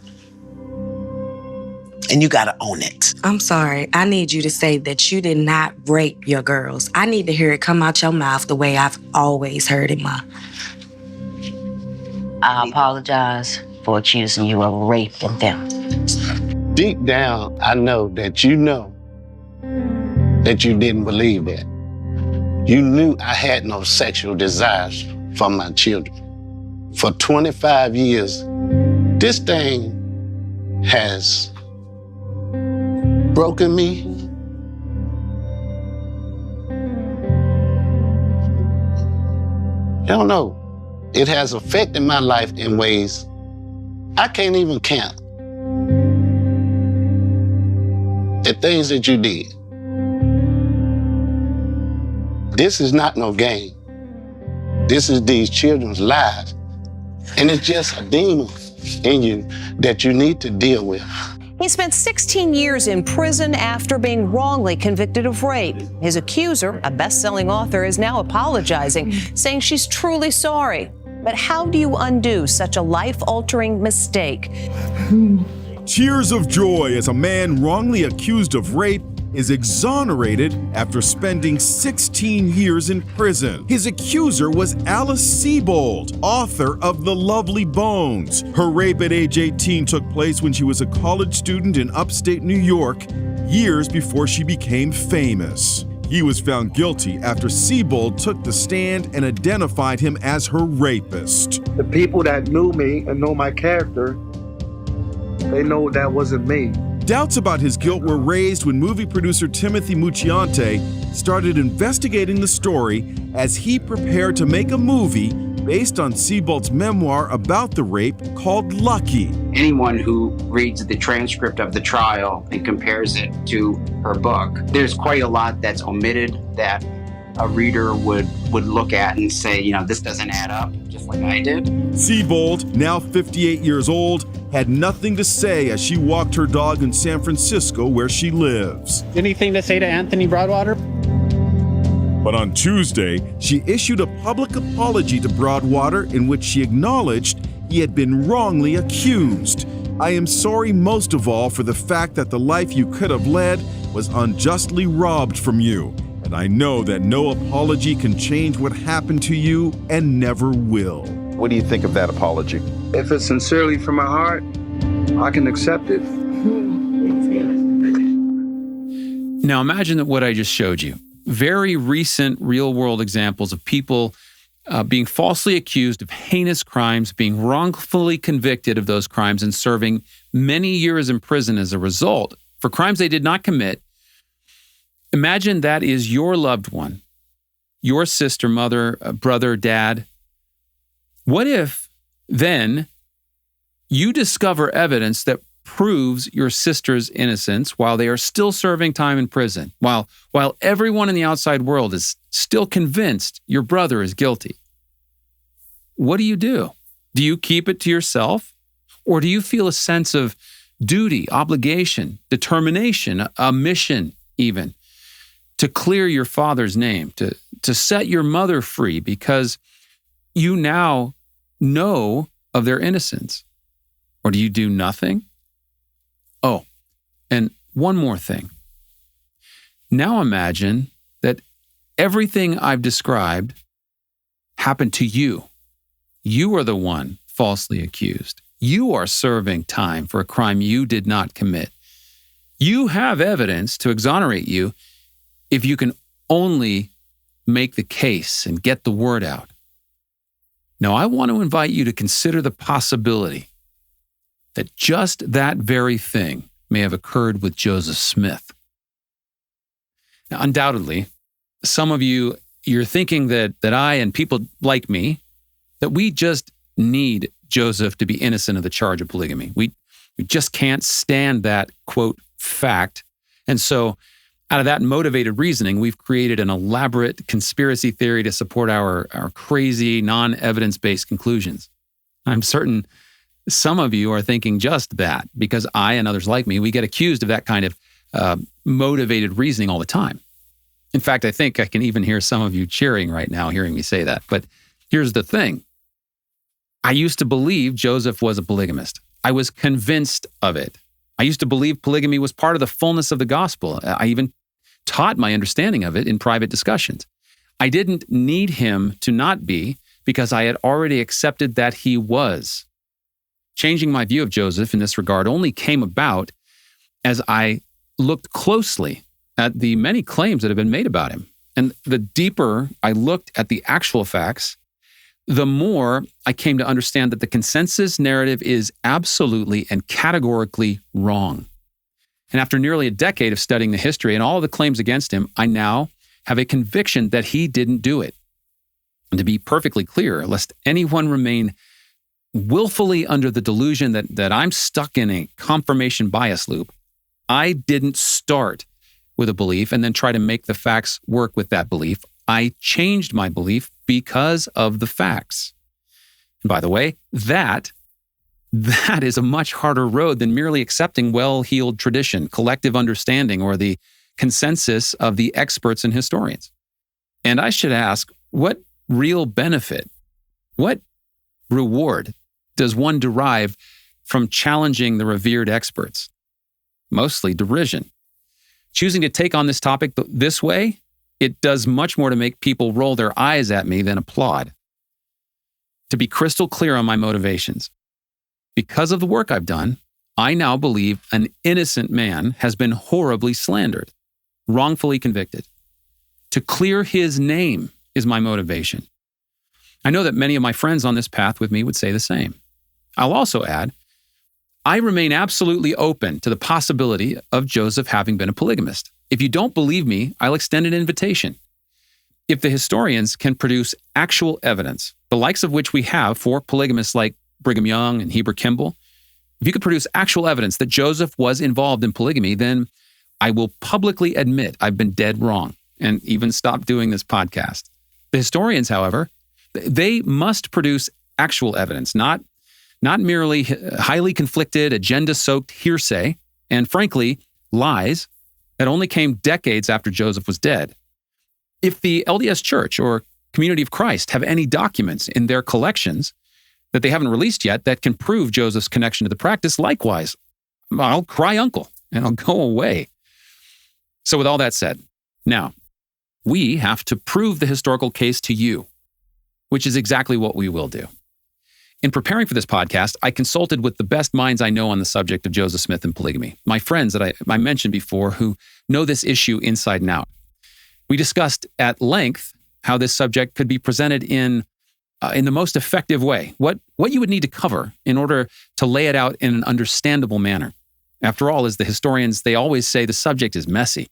[SPEAKER 6] And you gotta own it.
[SPEAKER 9] I'm sorry. I need you to say that you did not rape your girls. I need to hear it come out your mouth the way I've always heard it, Ma.
[SPEAKER 18] I apologize for accusing you of raping them.
[SPEAKER 29] Deep down, I know that you didn't believe that. You knew I had no sexual desires for my children. For 25 years, this thing has broken me. I don't know. It has affected my life in ways I can't even count. The things that you did. This is not no game. This is these children's lives. And it's just a demon in you that you need to deal with.
[SPEAKER 10] He spent 16 years in prison after being wrongly convicted of rape. His accuser, a best-selling author, is now apologizing, saying she's truly sorry. But how do you undo such a life-altering mistake?
[SPEAKER 12] Tears of joy as a man wrongly accused of rape is exonerated after spending 16 years in prison. His accuser was Alice Sebold, author of The Lovely Bones. Her rape at age 18 took place when she was a college student in upstate New York, years before she became famous. He was found guilty after Sebold took the stand and identified him as her rapist.
[SPEAKER 29] The people that knew me and know my character, they know that wasn't me.
[SPEAKER 12] Doubts about his guilt were raised when movie producer Timothy Mucciante started investigating the story as he prepared to make a movie based on Sebold's memoir about the rape called Lucky.
[SPEAKER 21] Anyone who reads the transcript of the trial and compares it to her book, there's quite a lot that's omitted that a reader would look at and say, you know, this doesn't add up, just like I did.
[SPEAKER 12] Sebold, now 58 years old, had nothing to say as she walked her dog in San Francisco where she lives.
[SPEAKER 23] Anything to say to Anthony Broadwater?
[SPEAKER 12] But on Tuesday, she issued a public apology to Broadwater in which she acknowledged he had been wrongly accused. I am sorry most of all for the fact that the life you could have led was unjustly robbed from you. And I know that no apology can change what happened to you and never will.
[SPEAKER 24] What do you think of that apology?
[SPEAKER 29] If it's sincerely from my heart, I can accept it.
[SPEAKER 1] Now imagine that what I just showed you. Very recent real-world examples of people being falsely accused of heinous crimes, being wrongfully convicted of those crimes, and serving many years in prison as a result for crimes they did not commit. Imagine that is your loved one, your sister, mother, brother, dad. What if then you discover evidence that proves your sister's innocence while they are still serving time in prison, while everyone in the outside world is still convinced your brother is guilty? What do? Do you keep it to yourself? Or do you feel a sense of duty, obligation, determination, a mission even, to clear your father's name, to set your mother free because you now know of their innocence? Or do you do nothing? Oh, and one more thing. Now imagine that everything I've described happened to you. You are the one falsely accused. You are serving time for a crime you did not commit. You have evidence to exonerate you if you can only make the case and get the word out. Now, I want to invite you to consider the possibility that just that very thing may have occurred with Joseph Smith. Now, undoubtedly, some of you're thinking that I and people like me, that we just need Joseph to be innocent of the charge of polygamy. We just can't stand that, quote, fact. And so out of that motivated reasoning, we've created an elaborate conspiracy theory to support our crazy, non-evidence-based conclusions. I'm certain some of you are thinking just that because I and others like me, we get accused of that kind of motivated reasoning all the time. In fact, I think I can even hear some of you cheering right now, hearing me say that. But Here's the thing. I used to believe Joseph was a polygamist. I was convinced of it. I used to believe polygamy was part of the fullness of the gospel. I even taught my understanding of it in private discussions. I didn't need him to not be because I had already accepted that he was. Changing my view of Joseph in this regard only came about as I looked closely at the many claims that have been made about him. And the deeper I looked at the actual facts, the more I came to understand that the consensus narrative is absolutely and categorically wrong. And after nearly a decade of studying the history and all of the claims against him, I now have a conviction that he didn't do it. And to be perfectly clear, lest anyone remain willfully under the delusion that I'm stuck in a confirmation bias loop, I didn't start with a belief and then try to make the facts work with that belief. I changed my belief because of the facts. And by the way, that is a much harder road than merely accepting well-heeled tradition, collective understanding, or the consensus of the experts and historians. And I should ask, what real benefit, what reward does one derive from challenging the revered experts? Mostly derision. Choosing to take on this topic this way, it does much more to make people roll their eyes at me than applaud. To be crystal clear on my motivations, because of the work I've done, I now believe an innocent man has been horribly slandered, wrongfully convicted. To clear his name is my motivation. I know that many of my friends on this path with me would say the same. I'll also add, I remain absolutely open to the possibility of Joseph having been a polygamist. If you don't believe me, I'll extend an invitation. If the historians can produce actual evidence, the likes of which we have for polygamists like Brigham Young and Heber Kimball, if you could produce actual evidence that Joseph was involved in polygamy, then I will publicly admit I've been dead wrong and even stop doing this podcast. The historians, however, they must produce actual evidence, not merely highly conflicted, agenda-soaked hearsay, and frankly, lies that only came decades after Joseph was dead. If the LDS Church or Community of Christ have any documents in their collections that they haven't released yet that can prove Joseph's connection to the practice, likewise, I'll cry uncle and I'll go away. So with all that said, now, we have to prove the historical case to you, which is exactly what we will do. In preparing for this podcast, I consulted with the best minds I know on the subject of Joseph Smith and polygamy, my friends that I mentioned before who know this issue inside and out. We discussed at length how this subject could be presented in the most effective way, what you would need to cover in order to lay it out in an understandable manner. After all, as the historians, they always say the subject is messy.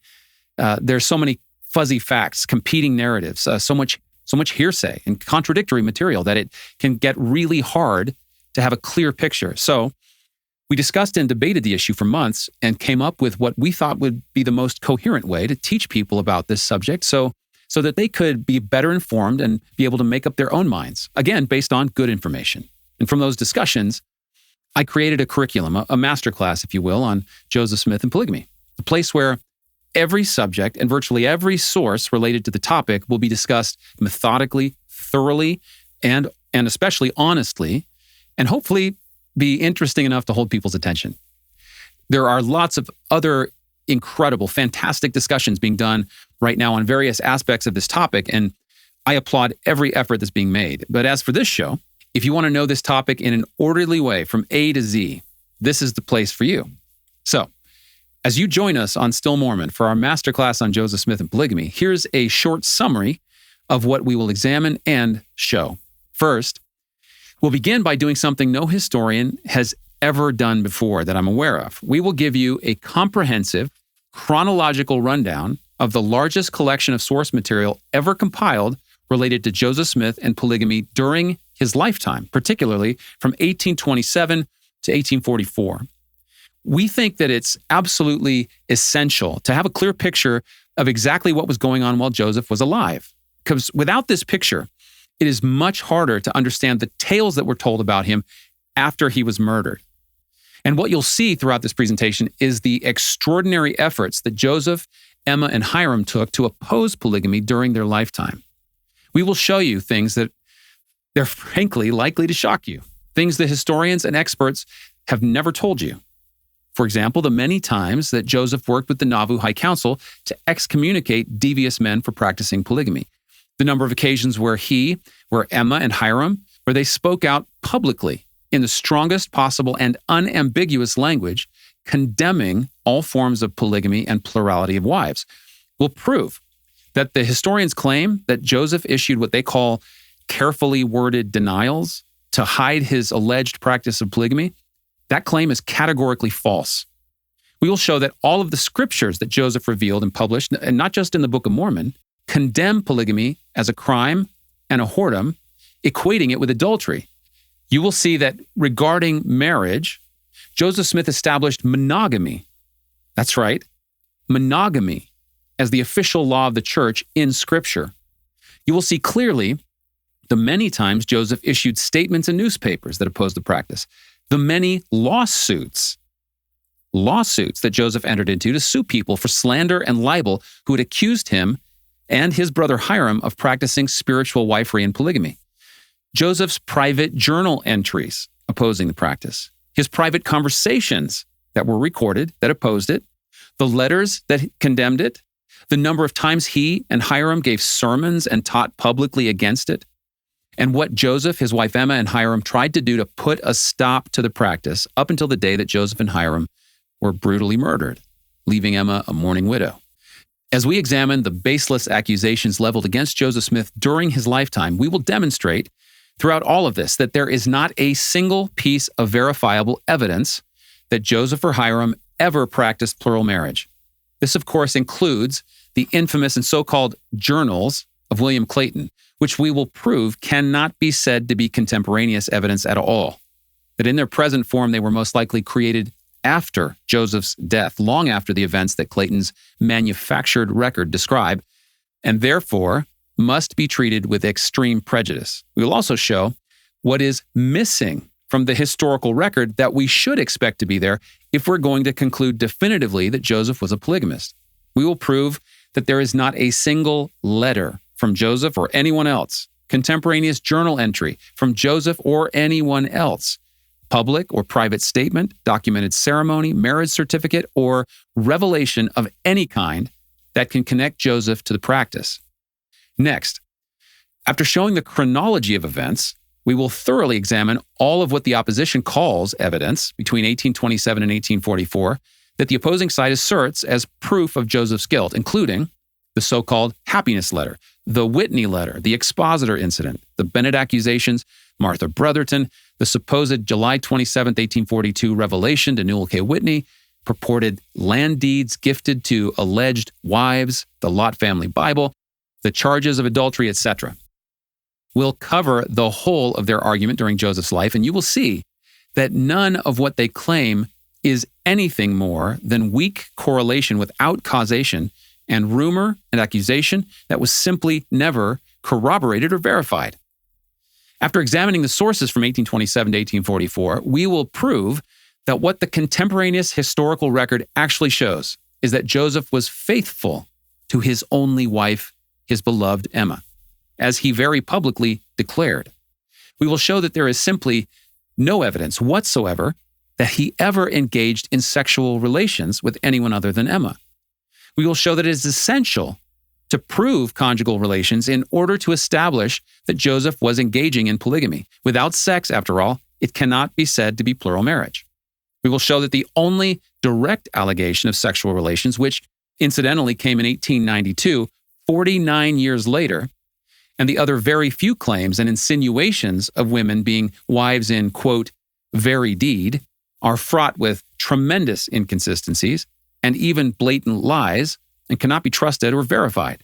[SPEAKER 1] There's so many fuzzy facts, competing narratives, so much hearsay and contradictory material that it can get really hard to have a clear picture. So we discussed and debated the issue for months and came up with what we thought would be the most coherent way to teach people about this subject so that they could be better informed and be able to make up their own minds, again, based on good information. And from those discussions, I created a curriculum, a masterclass, if you will, on Joseph Smith and polygamy, a place where every subject and virtually every source related to the topic will be discussed methodically, thoroughly, and especially honestly, and hopefully be interesting enough to hold people's attention. There are lots of other incredible, fantastic discussions being done right now on various aspects of this topic, and I applaud every effort that's being made. But as for this show, if you want to know this topic in an orderly way from A to Z, this is the place for you. So, as you join us on Still Mormon for our masterclass on Joseph Smith and polygamy, here's a short summary of what we will examine and show. First, we'll begin by doing something no historian has ever done before that I'm aware of. We will give you a comprehensive, chronological rundown of the largest collection of source material ever compiled related to Joseph Smith and polygamy during his lifetime, particularly from 1827 to 1844. We think that it's absolutely essential to have a clear picture of exactly what was going on while Joseph was alive. Because without this picture, it is much harder to understand the tales that were told about him after he was murdered. And what you'll see throughout this presentation is the extraordinary efforts that Joseph, Emma, and Hiram took to oppose polygamy during their lifetime. We will show you things that They're frankly likely to shock you, things the historians and experts have never told you. For example, the many times that Joseph worked with the Nauvoo High Council to excommunicate devious men for practicing polygamy. The number of occasions where Emma and Hiram, where they spoke out publicly in the strongest possible and unambiguous language, condemning all forms of polygamy and plurality of wives, will prove that the historians claim that Joseph issued what they call carefully worded denials to hide his alleged practice of polygamy. That claim is categorically false. We will show that all of the scriptures that Joseph revealed and published, and not just in the Book of Mormon, condemn polygamy as a crime and a whoredom, equating it with adultery. You will see that regarding marriage, Joseph Smith established monogamy. That's right, monogamy as the official law of the church in Scripture. You will see clearly the many times Joseph issued statements in newspapers that opposed the practice, the many lawsuits that Joseph entered into to sue people for slander and libel who had accused him and his brother Hiram of practicing spiritual wifery and polygamy. Joseph's private journal entries opposing the practice, his private conversations that were recorded that opposed it, the letters that condemned it, the number of times he and Hiram gave sermons and taught publicly against it, and what Joseph, his wife Emma, and Hiram tried to do to put a stop to the practice up until the day that Joseph and Hiram were brutally murdered, leaving Emma a mourning widow. As we examine the baseless accusations leveled against Joseph Smith during his lifetime, we will demonstrate throughout all of this that there is not a single piece of verifiable evidence that Joseph or Hiram ever practiced plural marriage. This, of course, includes the infamous and so-called journals of William Clayton, which we will prove cannot be said to be contemporaneous evidence at all. That in their present form, they were most likely created after Joseph's death, long after the events that Clayton's manufactured record describe, and therefore must be treated with extreme prejudice. We will also show what is missing from the historical record that we should expect to be there if we're going to conclude definitively that Joseph was a polygamist. We will prove that there is not a single letter from Joseph or anyone else, contemporaneous journal entry from Joseph or anyone else, public or private statement, documented ceremony, marriage certificate, or revelation of any kind that can connect Joseph to the practice. Next, after showing the chronology of events, we will thoroughly examine all of what the opposition calls evidence between 1827 and 1844 that the opposing side asserts as proof of Joseph's guilt, including the so-called happiness letter, the Whitney letter, the expositor incident, the Bennett accusations, Martha Brotherton, the supposed July 27, 1842 revelation to Newell K. Whitney, purported land deeds gifted to alleged wives, the Lot family Bible, the charges of adultery, etc. We'll cover the whole of their argument during Joseph's life, and you will see that none of what they claim is anything more than weak correlation without causation and rumor and accusation that was simply never corroborated or verified. After examining the sources from 1827 to 1844, we will prove that what the contemporaneous historical record actually shows is that Joseph was faithful to his only wife, his beloved Emma, as he very publicly declared. We will show that there is simply no evidence whatsoever that he ever engaged in sexual relations with anyone other than Emma. We will show that it is essential to prove conjugal relations in order to establish that Joseph was engaging in polygamy. Without sex, after all, it cannot be said to be plural marriage. We will show that the only direct allegation of sexual relations, which incidentally came in 1892, 49 years later, and the other very few claims and insinuations of women being wives in, quote, very deed, are fraught with tremendous inconsistencies and even blatant lies and cannot be trusted or verified.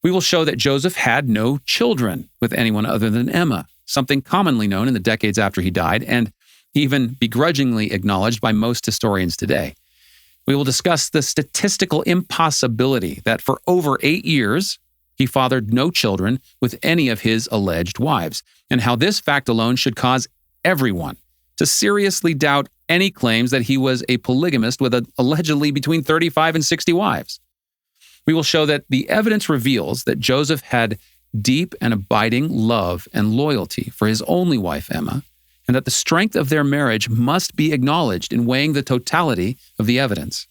[SPEAKER 1] We will show that Joseph had no children with anyone other than Emma, something commonly known in the decades after he died and even begrudgingly acknowledged by most historians today. We will discuss the statistical impossibility that for over 8 years, he fathered no children with any of his alleged wives, and how this fact alone should cause everyone to seriously doubt any claims that he was a polygamist with allegedly between 35 and 60 wives. We will show that the evidence reveals that Joseph had deep and abiding love and loyalty for his only wife, Emma, and that the strength of their marriage must be acknowledged in weighing the totality of the evidence.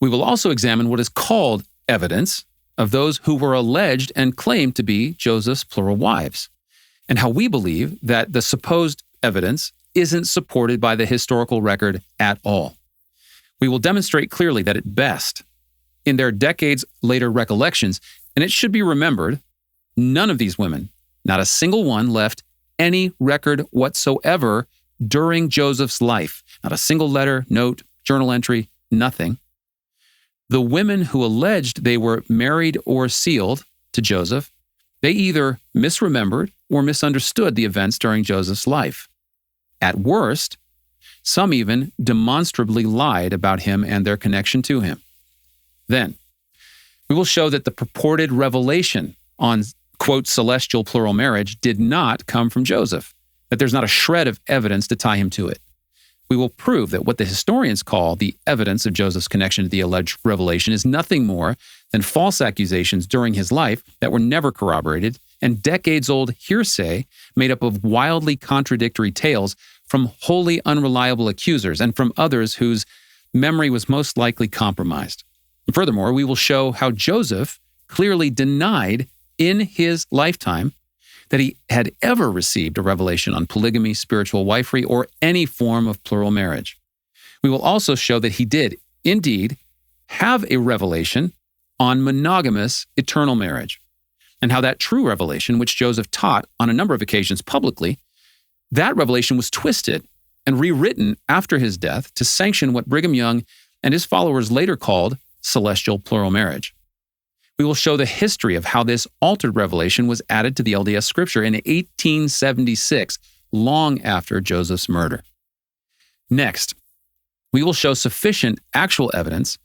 [SPEAKER 1] We will also examine what is called evidence of those who were alleged and claimed to be Joseph's plural wives, and how we believe that the supposed evidence isn't supported by the historical record at all. We will demonstrate clearly that at best, in their decades later recollections, and it should be remembered, none of these women, not a single one, left any record whatsoever during Joseph's life. Not a single letter, note, journal entry, nothing. The women who alleged they were married or sealed to Joseph, they either misremembered or misunderstood the events during Joseph's life. At worst, some even demonstrably lied about him and their connection to him. Then, we will show that the purported revelation on, quote, celestial plural marriage did not come from Joseph, that there's not a shred of evidence to tie him to it. We will prove that what the historians call the evidence of Joseph's connection to the alleged revelation is nothing more than false accusations during his life that were never corroborated and decades-old hearsay made up of wildly contradictory tales from wholly unreliable accusers and from others whose memory was most likely compromised. And furthermore, we will show how Joseph clearly denied in his lifetime that he had ever received a revelation on polygamy, spiritual wifery, or any form of plural marriage. We will also show that he did, indeed, have a revelation on monogamous eternal marriage, and how that true revelation, which Joseph taught on a number of occasions publicly, that revelation was twisted and rewritten after his death to sanction what Brigham Young and his followers later called celestial plural marriage. We will show the history of how this altered revelation was added to the LDS scripture in 1876, long after Joseph's murder. Next, we will show sufficient actual evidence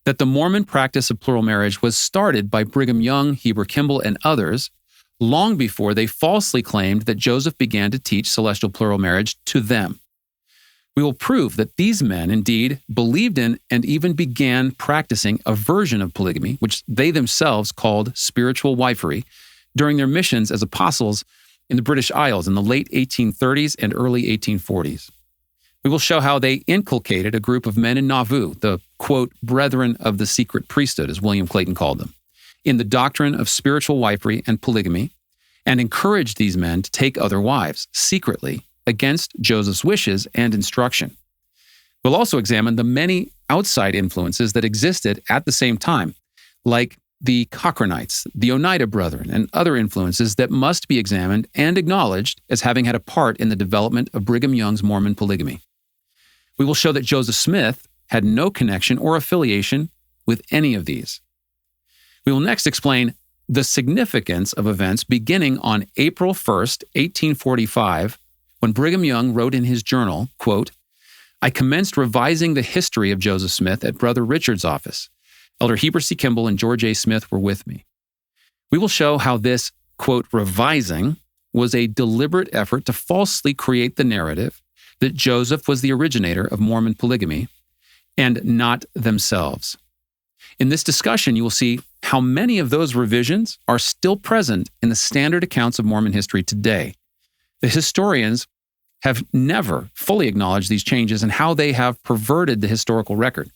[SPEAKER 1] that the Mormon practice of plural marriage was started by Brigham Young, Heber Kimball, and others long before they falsely claimed that Joseph began to teach celestial plural marriage to them. We will prove that these men indeed believed in and even began practicing a version of polygamy, which they themselves called spiritual wifery, during their missions as apostles in the British Isles in the late 1830s and early 1840s. We will show how they inculcated a group of men in Nauvoo, the, quote, brethren of the secret priesthood, as William Clayton called them, in the doctrine of spiritual wifery and polygamy, and encouraged these men to take other wives secretly against Joseph's wishes and instruction. We'll also examine the many outside influences that existed at the same time, like the Cochranites, the Oneida Brethren, and other influences that must be examined and acknowledged as having had a part in the development of Brigham Young's Mormon polygamy. We will show that Joseph Smith had no connection or affiliation with any of these. We will next explain the significance of events beginning on April 1st, 1845, when Brigham Young wrote in his journal, quote, I commenced revising the history of Joseph Smith at Brother Richard's office. Elder Heber C. Kimball and George A. Smith were with me. We will show how this, quote, revising was a deliberate effort to falsely create the narrative that Joseph was the originator of Mormon polygamy and not themselves. In this discussion, you will see how many of those revisions are still present in the standard accounts of Mormon history today. The historians have never fully acknowledged these changes and how they have perverted the historical record.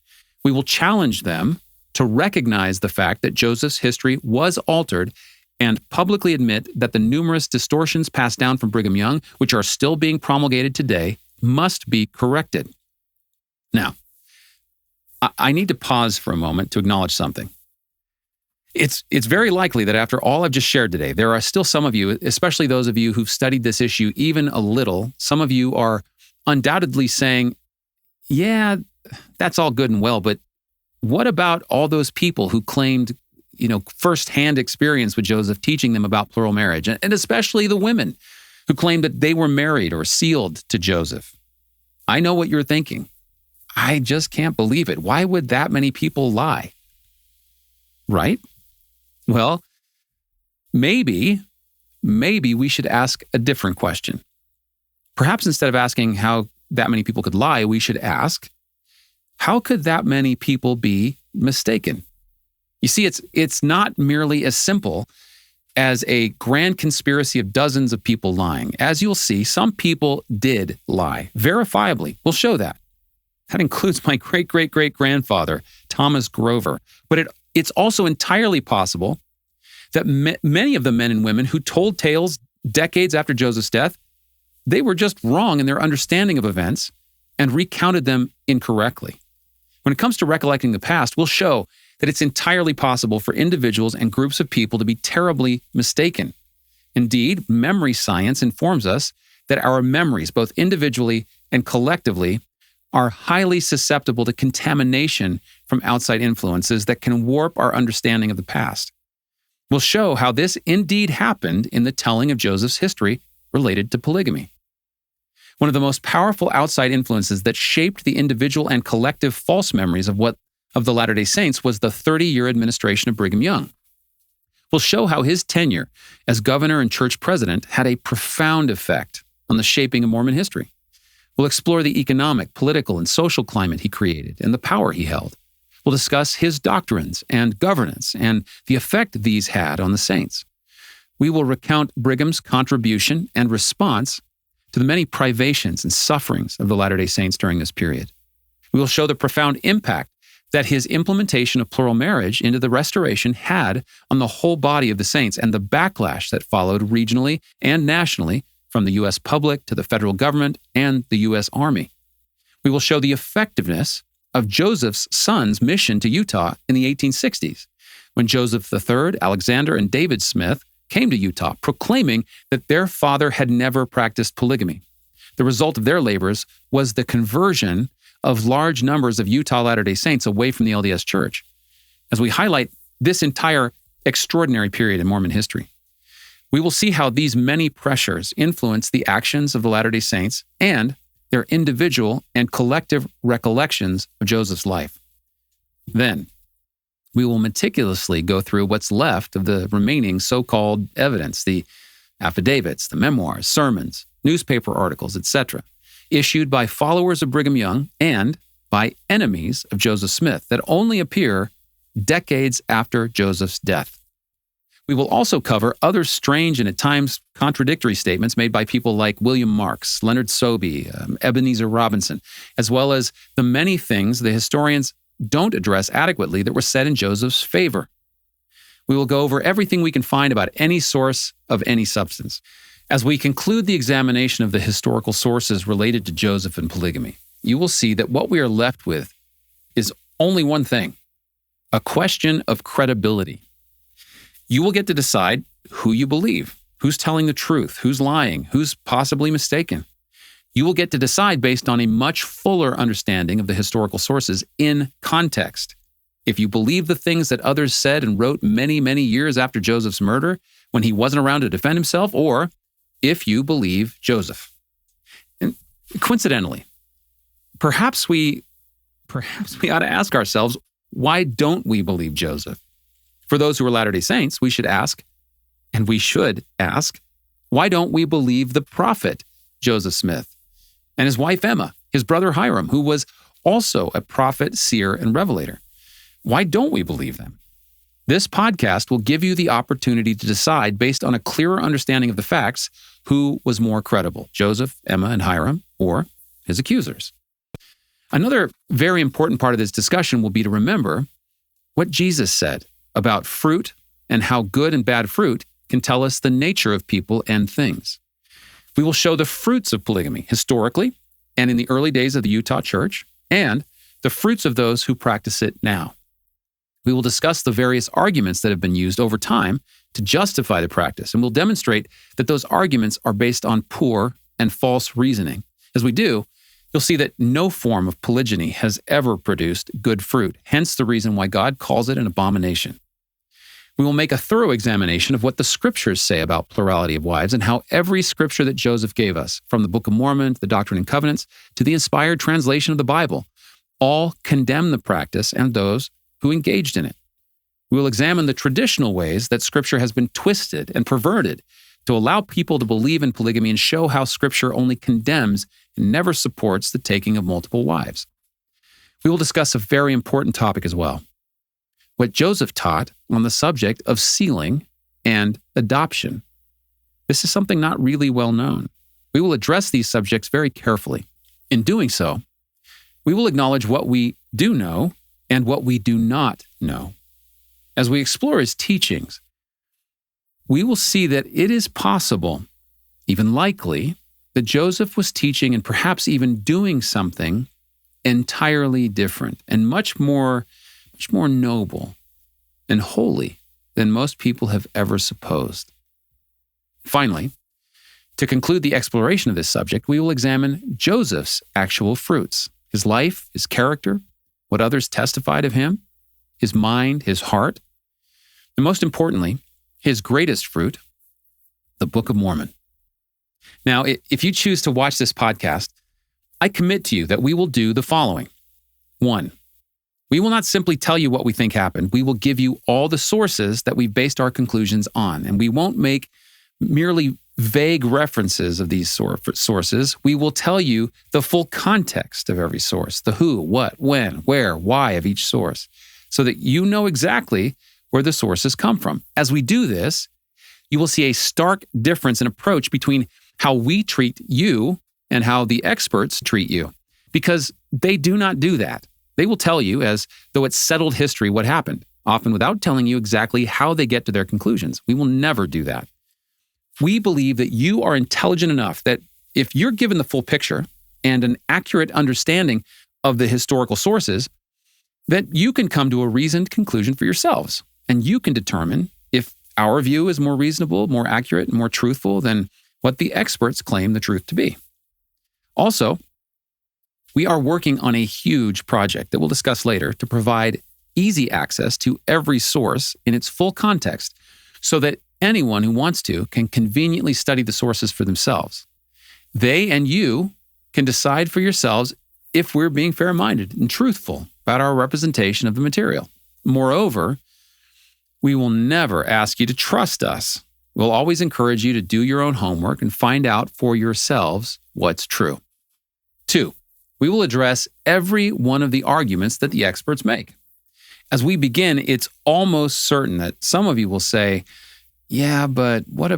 [SPEAKER 1] We will challenge them to recognize the fact that Joseph's history was altered and publicly admit that the numerous distortions passed down from Brigham Young, which are still being promulgated today, must be corrected. Now, I need to pause for a moment to acknowledge something. It's very likely that after all I've just shared today, there are still some of you, especially those of you who've studied this issue even a little, some of you are undoubtedly saying, yeah, that's all good and well, but what about all those people who claimed, firsthand experience with Joseph teaching them about plural marriage, and especially the women who claimed that they were married or sealed to Joseph? I know what you're thinking. I just can't believe it. Why would that many people lie? Right? Well, maybe we should ask a different question. Perhaps instead of asking how that many people could lie, we should ask, how could that many people be mistaken? You see, it's not merely as simple as a grand conspiracy of dozens of people lying. As you'll see, some people did lie. Verifiably, we'll show that. That includes my great-great-great-grandfather, Thomas Grover. But it's also entirely possible that many of the men and women who told tales decades after Joseph's death, they were just wrong in their understanding of events and recounted them incorrectly. When it comes to recollecting the past, we'll show that it's entirely possible for individuals and groups of people to be terribly mistaken. Indeed, memory science informs us that our memories, both individually and collectively, are highly susceptible to contamination from outside influences that can warp our understanding of the past. We'll show how this indeed happened in the telling of Joseph's history related to polygamy. One of the most powerful outside influences that shaped the individual and collective false memories of the Latter-day Saints was the 30-year administration of Brigham Young. We'll show how his tenure as governor and church president had a profound effect on the shaping of Mormon history. We'll explore the economic, political, and social climate he created and the power he held. We'll discuss his doctrines and governance and the effect these had on the saints. We will recount Brigham's contribution and response to the many privations and sufferings of the Latter-day Saints during this period. We will show the profound impact that his implementation of plural marriage into the Restoration had on the whole body of the saints and the backlash that followed regionally and nationally from the U.S. public to the federal government and the U.S. Army. We will show the effectiveness of Joseph's son's mission to Utah in the 1860s, when Joseph III, Alexander, and David Smith came to Utah, proclaiming that their father had never practiced polygamy. The result of their labors was the conversion of large numbers of Utah Latter-day Saints away from the LDS Church. As we highlight this entire extraordinary period in Mormon history, we will see how these many pressures influence the actions of the Latter-day Saints and their individual and collective recollections of Joseph's life. Then, we will meticulously go through what's left of the remaining so-called evidence, the affidavits, the memoirs, sermons, newspaper articles, etc., issued by followers of Brigham Young and by enemies of Joseph Smith that only appear decades after Joseph's death. We will also cover other strange and at times contradictory statements made by people like William Marks, Leonard Sobey, Ebenezer Robinson, as well as the many things the historians don't address adequately that were said in Joseph's favor. We will go over everything we can find about any source of any substance. As we conclude the examination of the historical sources related to Joseph and polygamy, you will see that what we are left with is only one thing: a question of credibility. You will get to decide who you believe, who's telling the truth, who's lying, who's possibly mistaken. You will get to decide based on a much fuller understanding of the historical sources in context. If you believe the things that others said and wrote many, many years after Joseph's murder, when he wasn't around to defend himself, or if you believe Joseph. And coincidentally, perhaps we ought to ask ourselves, why don't we believe Joseph? For those who are Latter-day Saints, we should ask, why don't we believe the prophet Joseph Smith and his wife Emma, his brother Hiram, who was also a prophet, seer, and revelator? Why don't we believe them? This podcast will give you the opportunity to decide based on a clearer understanding of the facts who was more credible, Joseph, Emma, and Hiram, or his accusers. Another very important part of this discussion will be to remember what Jesus said about fruit and how good and bad fruit can tell us the nature of people and things. We will show the fruits of polygamy historically and in the early days of the Utah Church, and the fruits of those who practice it now. We will discuss the various arguments that have been used over time to justify the practice, and we'll demonstrate that those arguments are based on poor and false reasoning. As we do, you'll see that no form of polygyny has ever produced good fruit, hence the reason why God calls it an abomination. We will make a thorough examination of what the scriptures say about plurality of wives and how every scripture that Joseph gave us, from the Book of Mormon to the Doctrine and Covenants to the inspired translation of the Bible, all condemn the practice and those who engaged in it. We will examine the traditional ways that Scripture has been twisted and perverted to allow people to believe in polygamy and show how Scripture only condemns and never supports the taking of multiple wives. We will discuss a very important topic as well: what Joseph taught on the subject of sealing and adoption. This is something not really well known. We will address these subjects very carefully. In doing so, we will acknowledge what we do know and what we do not know. As we explore his teachings, we will see that it is possible, even likely, that Joseph was teaching and perhaps even doing something entirely different and much more noble and holy than most people have ever supposed. Finally, to conclude the exploration of this subject, we will examine Joseph's actual fruits, his life, his character, what others testified of him, his mind, his heart, and most importantly, his greatest fruit, the Book of Mormon. Now, if you choose to watch this podcast, I commit to you that we will do the following. 1, we will not simply tell you what we think happened. We will give you all the sources that we've based our conclusions on, and we won't make merely vague references of these sources. We will tell you the full context of every source, the who, what, when, where, why of each source, so that you know exactly where the sources come from. As we do this, you will see a stark difference in approach between how we treat you and how the experts treat you, because they do not do that. They will tell you as though it's settled history what happened, often without telling you exactly how they get to their conclusions. We will never do that. We believe that you are intelligent enough that if you're given the full picture and an accurate understanding of the historical sources, that you can come to a reasoned conclusion for yourselves. And you can determine if our view is more reasonable, more accurate, and more truthful than what the experts claim the truth to be. Also, we are working on a huge project that we'll discuss later to provide easy access to every source in its full context so that anyone who wants to can conveniently study the sources for themselves. They and you can decide for yourselves if we're being fair-minded and truthful about our representation of the material. Moreover, we will never ask you to trust us. We'll always encourage you to do your own homework and find out for yourselves what's true. 2, we will address every one of the arguments that the experts make. As we begin, it's almost certain that some of you will say, yeah, but what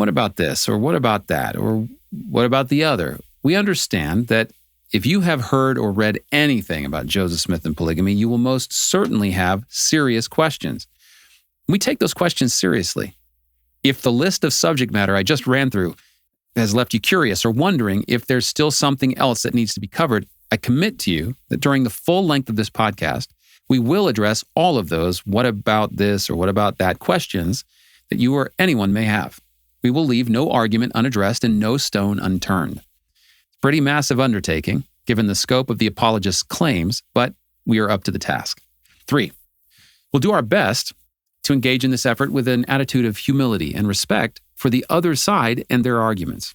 [SPEAKER 1] about this, or what about that, or what about the other? We understand that if you have heard or read anything about Joseph Smith and polygamy, you will most certainly have serious questions. We take those questions seriously. If the list of subject matter I just ran through has left you curious or wondering if there's still something else that needs to be covered, I commit to you that during the full length of this podcast, we will address all of those what about this or what about that questions that you or anyone may have. We will leave no argument unaddressed and no stone unturned. It's a pretty massive undertaking, given the scope of the apologist's claims, but we are up to the task. 3, we'll do our best to engage in this effort with an attitude of humility and respect for the other side and their arguments.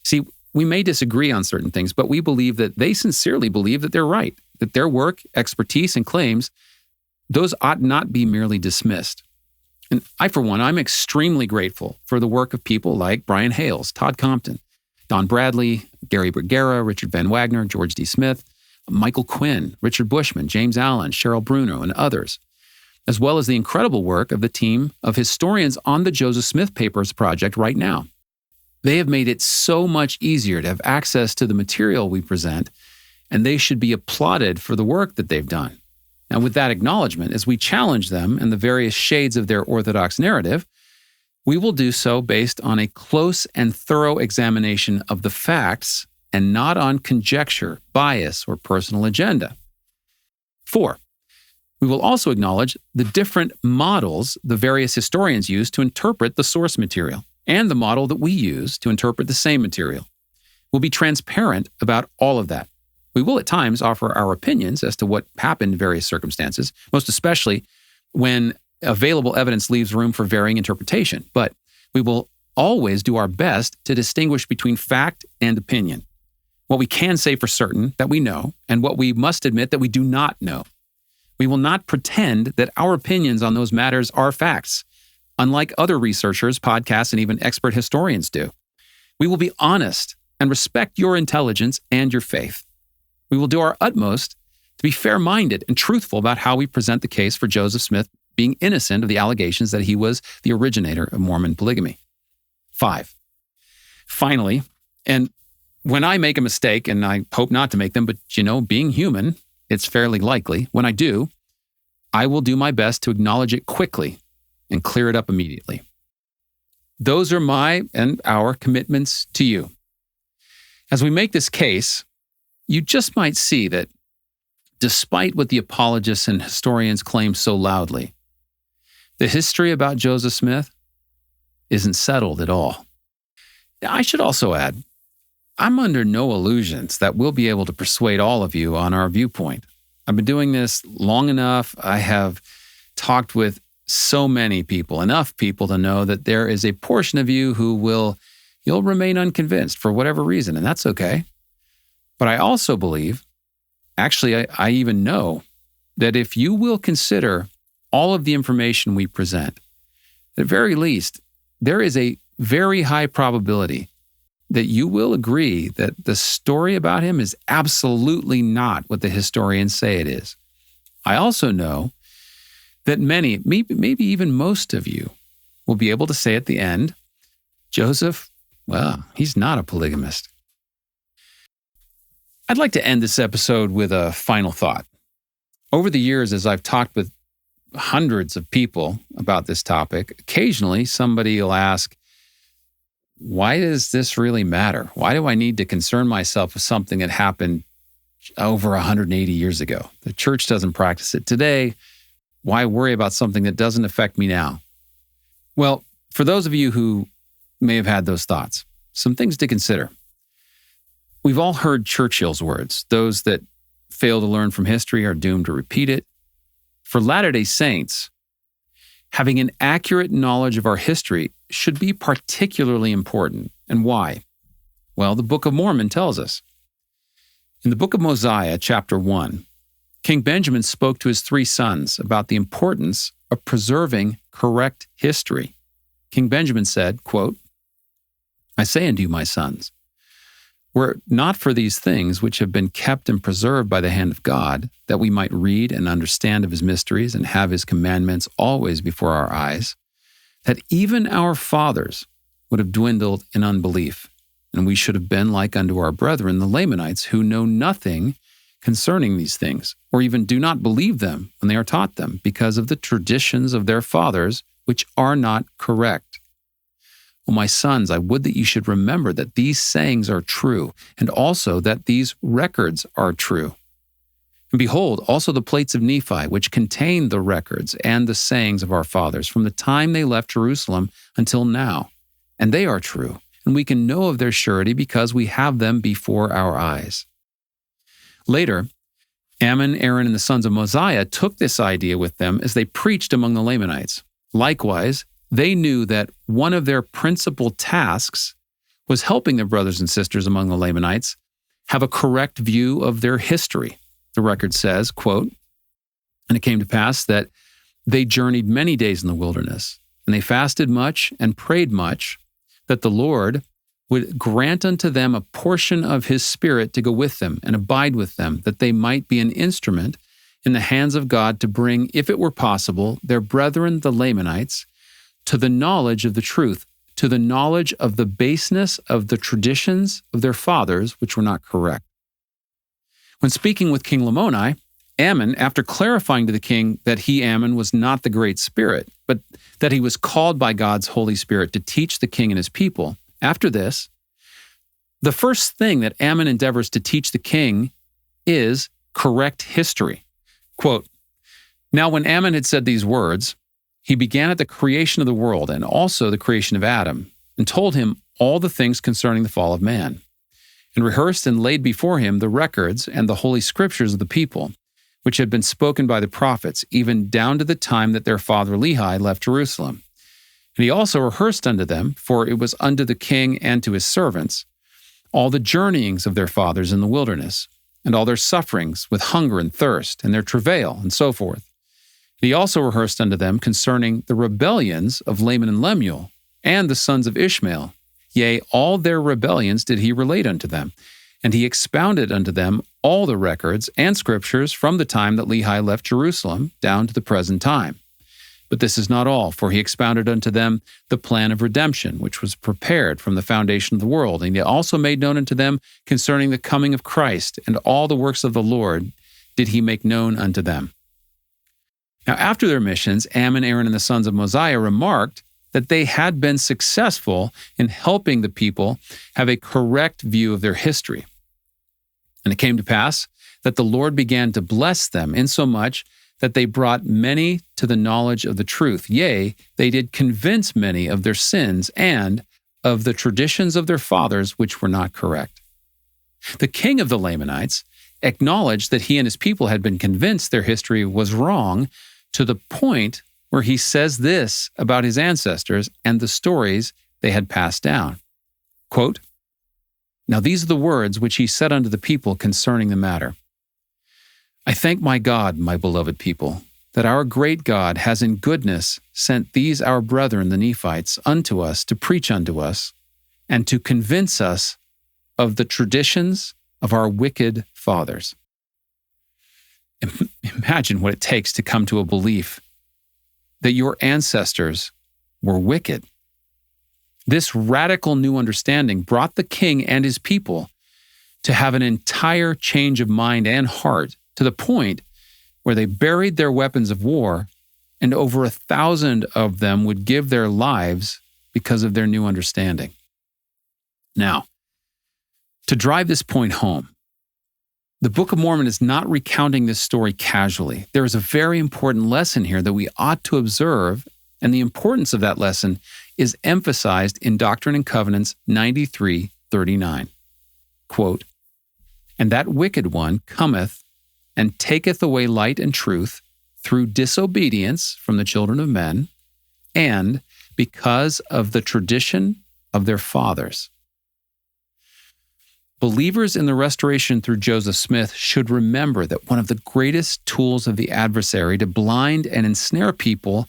[SPEAKER 1] See, we may disagree on certain things, but we believe that they sincerely believe that they're right, that their work, expertise, and claims, those ought not be merely dismissed. And I, for one, I'm extremely grateful for the work of people like Brian Hales, Todd Compton, Don Bradley, Gary Bergera, Richard Van Wagner, George D. Smith, Michael Quinn, Richard Bushman, James Allen, Cheryl Bruno, and others, as well as the incredible work of the team of historians on the Joseph Smith Papers project right now. They have made it so much easier to have access to the material we present, and they should be applauded for the work that they've done. And with that acknowledgement, as we challenge them and the various shades of their orthodox narrative, we will do so based on a close and thorough examination of the facts and not on conjecture, bias, or personal agenda. 4, we will also acknowledge the different models the various historians use to interpret the source material and the model that we use to interpret the same material. We'll be transparent about all of that. We will at times offer our opinions as to what happened in various circumstances, most especially when available evidence leaves room for varying interpretation. But we will always do our best to distinguish between fact and opinion. What we can say for certain that we know, and what we must admit that we do not know. We will not pretend that our opinions on those matters are facts, unlike other researchers, podcasts, and even expert historians do. We will be honest and respect your intelligence and your faith. We will do our utmost to be fair-minded and truthful about how we present the case for Joseph Smith being innocent of the allegations that he was the originator of Mormon polygamy. 5. Finally, and when I make a mistake, and I hope not to make them, but being human, it's fairly likely. When I do, I will do my best to acknowledge it quickly and clear it up immediately. Those are my and our commitments to you. As we make this case, you just might see that despite what the apologists and historians claim so loudly, the history about Joseph Smith isn't settled at all. I should also add, I'm under no illusions that we'll be able to persuade all of you on our viewpoint. I've been doing this long enough. I have talked with so many people, enough people to know that there is a portion of you who you'll remain unconvinced for whatever reason, and that's okay. But I also believe, actually, I even know that if you will consider all of the information we present, at the very least, there is a very high probability that you will agree that the story about him is absolutely not what the historians say it is. I also know that many, maybe even most of you, will be able to say at the end, Joseph, well, he's not a polygamist. I'd like to end this episode with a final thought. Over the years, as I've talked with hundreds of people about this topic, occasionally somebody will ask, why does this really matter? Why do I need to concern myself with something that happened over 180 years ago? The church doesn't practice it today. Why worry about something that doesn't affect me now? Well, for those of you who may have had those thoughts, some things to consider. We've all heard Churchill's words. Those that fail to learn from history are doomed to repeat it. For Latter-day Saints, having an accurate knowledge of our history should be particularly important. And why? Well, the Book of Mormon tells us. In the book of Mosiah, chapter 1, King Benjamin spoke to his 3 sons about the importance of preserving correct history. King Benjamin said, quote, I say unto you, my sons, were it not for these things which have been kept and preserved by the hand of God, that we might read and understand of his mysteries and have his commandments always before our eyes, that even our fathers would have dwindled in unbelief, and we should have been like unto our brethren, the Lamanites, who know nothing concerning these things, or even do not believe them when they are taught them, because of the traditions of their fathers, which are not correct. O my sons, I would that you should remember that these sayings are true, and also that these records are true. And behold, also the plates of Nephi, which contain the records and the sayings of our fathers, from the time they left Jerusalem until now. And they are true, and we can know of their surety because we have them before our eyes. Later, Ammon, Aaron, and the sons of Mosiah took this idea with them as they preached among the Lamanites. Likewise, they knew that one of their principal tasks was helping their brothers and sisters among the Lamanites have a correct view of their history. The record says, quote, and it came to pass that they journeyed many days in the wilderness, and they fasted much and prayed much, that the Lord would grant unto them a portion of his Spirit to go with them and abide with them, that they might be an instrument in the hands of God to bring, if it were possible, their brethren the Lamanites to the knowledge of the truth, to the knowledge of the baseness of the traditions of their fathers, which were not correct. When speaking with King Lamoni, Ammon, after clarifying to the king that he, Ammon, was not the Great Spirit, but that he was called by God's Holy Spirit to teach the king and his people, after this, the first thing that Ammon endeavors to teach the king is correct history. Quote, now when Ammon had said these words, he began at the creation of the world and also the creation of Adam, and told him all the things concerning the fall of man, and rehearsed and laid before him the records and the holy scriptures of the people, which had been spoken by the prophets, even down to the time that their father Lehi left Jerusalem. And he also rehearsed unto them, for it was unto the king and to his servants, all the journeyings of their fathers in the wilderness, and all their sufferings with hunger and thirst, and their travail, and so forth. He also rehearsed unto them concerning the rebellions of Laman and Lemuel, and the sons of Ishmael. Yea, all their rebellions did he relate unto them. And he expounded unto them all the records and scriptures from the time that Lehi left Jerusalem down to the present time. But this is not all, for he expounded unto them the plan of redemption, which was prepared from the foundation of the world. And he also made known unto them concerning the coming of Christ, and all the works of the Lord did he make known unto them. Now, after their missions, Ammon, Aaron, and the sons of Mosiah remarked that they had been successful in helping the people have a correct view of their history. And it came to pass that the Lord began to bless them, insomuch that they brought many to the knowledge of the truth. Yea, they did convince many of their sins and of the traditions of their fathers, which were not correct. The king of the Lamanites acknowledged that he and his people had been convinced their history was wrong, to the point where he says this about his ancestors and the stories they had passed down. Quote, "Now these are the words which he said unto the people concerning the matter. I thank my God, my beloved people, that our great God has in goodness sent these our brethren, the Nephites, unto us to preach unto us, and to convince us of the traditions of our wicked fathers." Imagine what it takes to come to a belief that your ancestors were wicked. This radical new understanding brought the king and his people to have an entire change of mind and heart, to the point where they buried their weapons of war, and over 1,000 of them would give their lives because of their new understanding. Now, to drive this point home, the Book of Mormon is not recounting this story casually. There is a very important lesson here that we ought to observe, and the importance of that lesson is emphasized in Doctrine and Covenants 93:39. Quote, "And that wicked one cometh and taketh away light and truth through disobedience from the children of men, and because of the tradition of their fathers." Believers in the restoration through Joseph Smith should remember that one of the greatest tools of the adversary to blind and ensnare people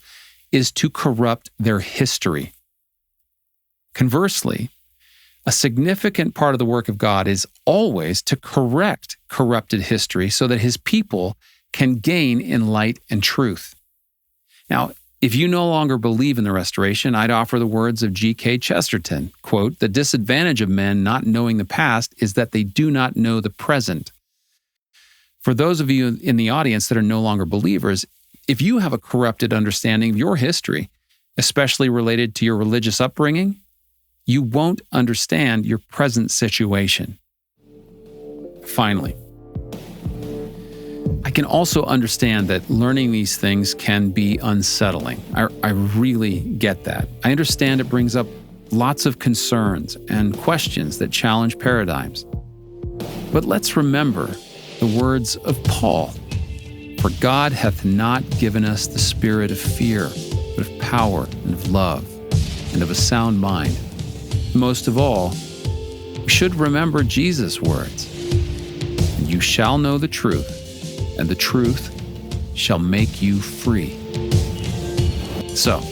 [SPEAKER 1] is to corrupt their history. Conversely, a significant part of the work of God is always to correct corrupted history so that his people can gain in light and truth. Now, if you no longer believe in the restoration, I'd offer the words of G.K. Chesterton, quote, "The disadvantage of men not knowing the past is that they do not know the present." For those of you in the audience that are no longer believers, if you have a corrupted understanding of your history, especially related to your religious upbringing, you won't understand your present situation. Finally, I can also understand that learning these things can be unsettling. I really get that. I understand it brings up lots of concerns and questions that challenge paradigms. But let's remember the words of Paul. "For God hath not given us the spirit of fear, but of power and of love and of a sound mind." Most of all, we should remember Jesus' words, "And you shall know the truth, and the truth shall make you free." So,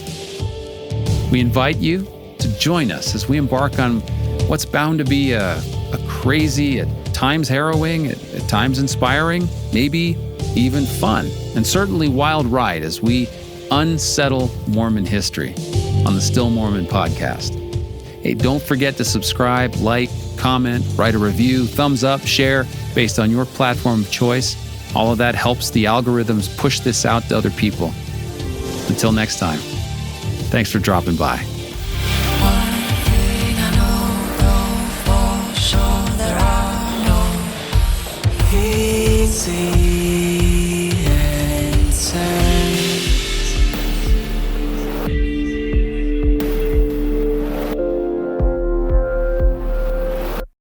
[SPEAKER 1] we invite you to join us as we embark on what's bound to be a crazy, at times harrowing, at times inspiring, maybe even fun, and certainly wild ride as we unsettle Mormon history on the Still Mormon podcast. Hey, don't forget to subscribe, like, comment, write a review, thumbs up, share based on your platform of choice. All of that helps the algorithms push this out to other people. Until next time, thanks for dropping by.
[SPEAKER 2] Easy.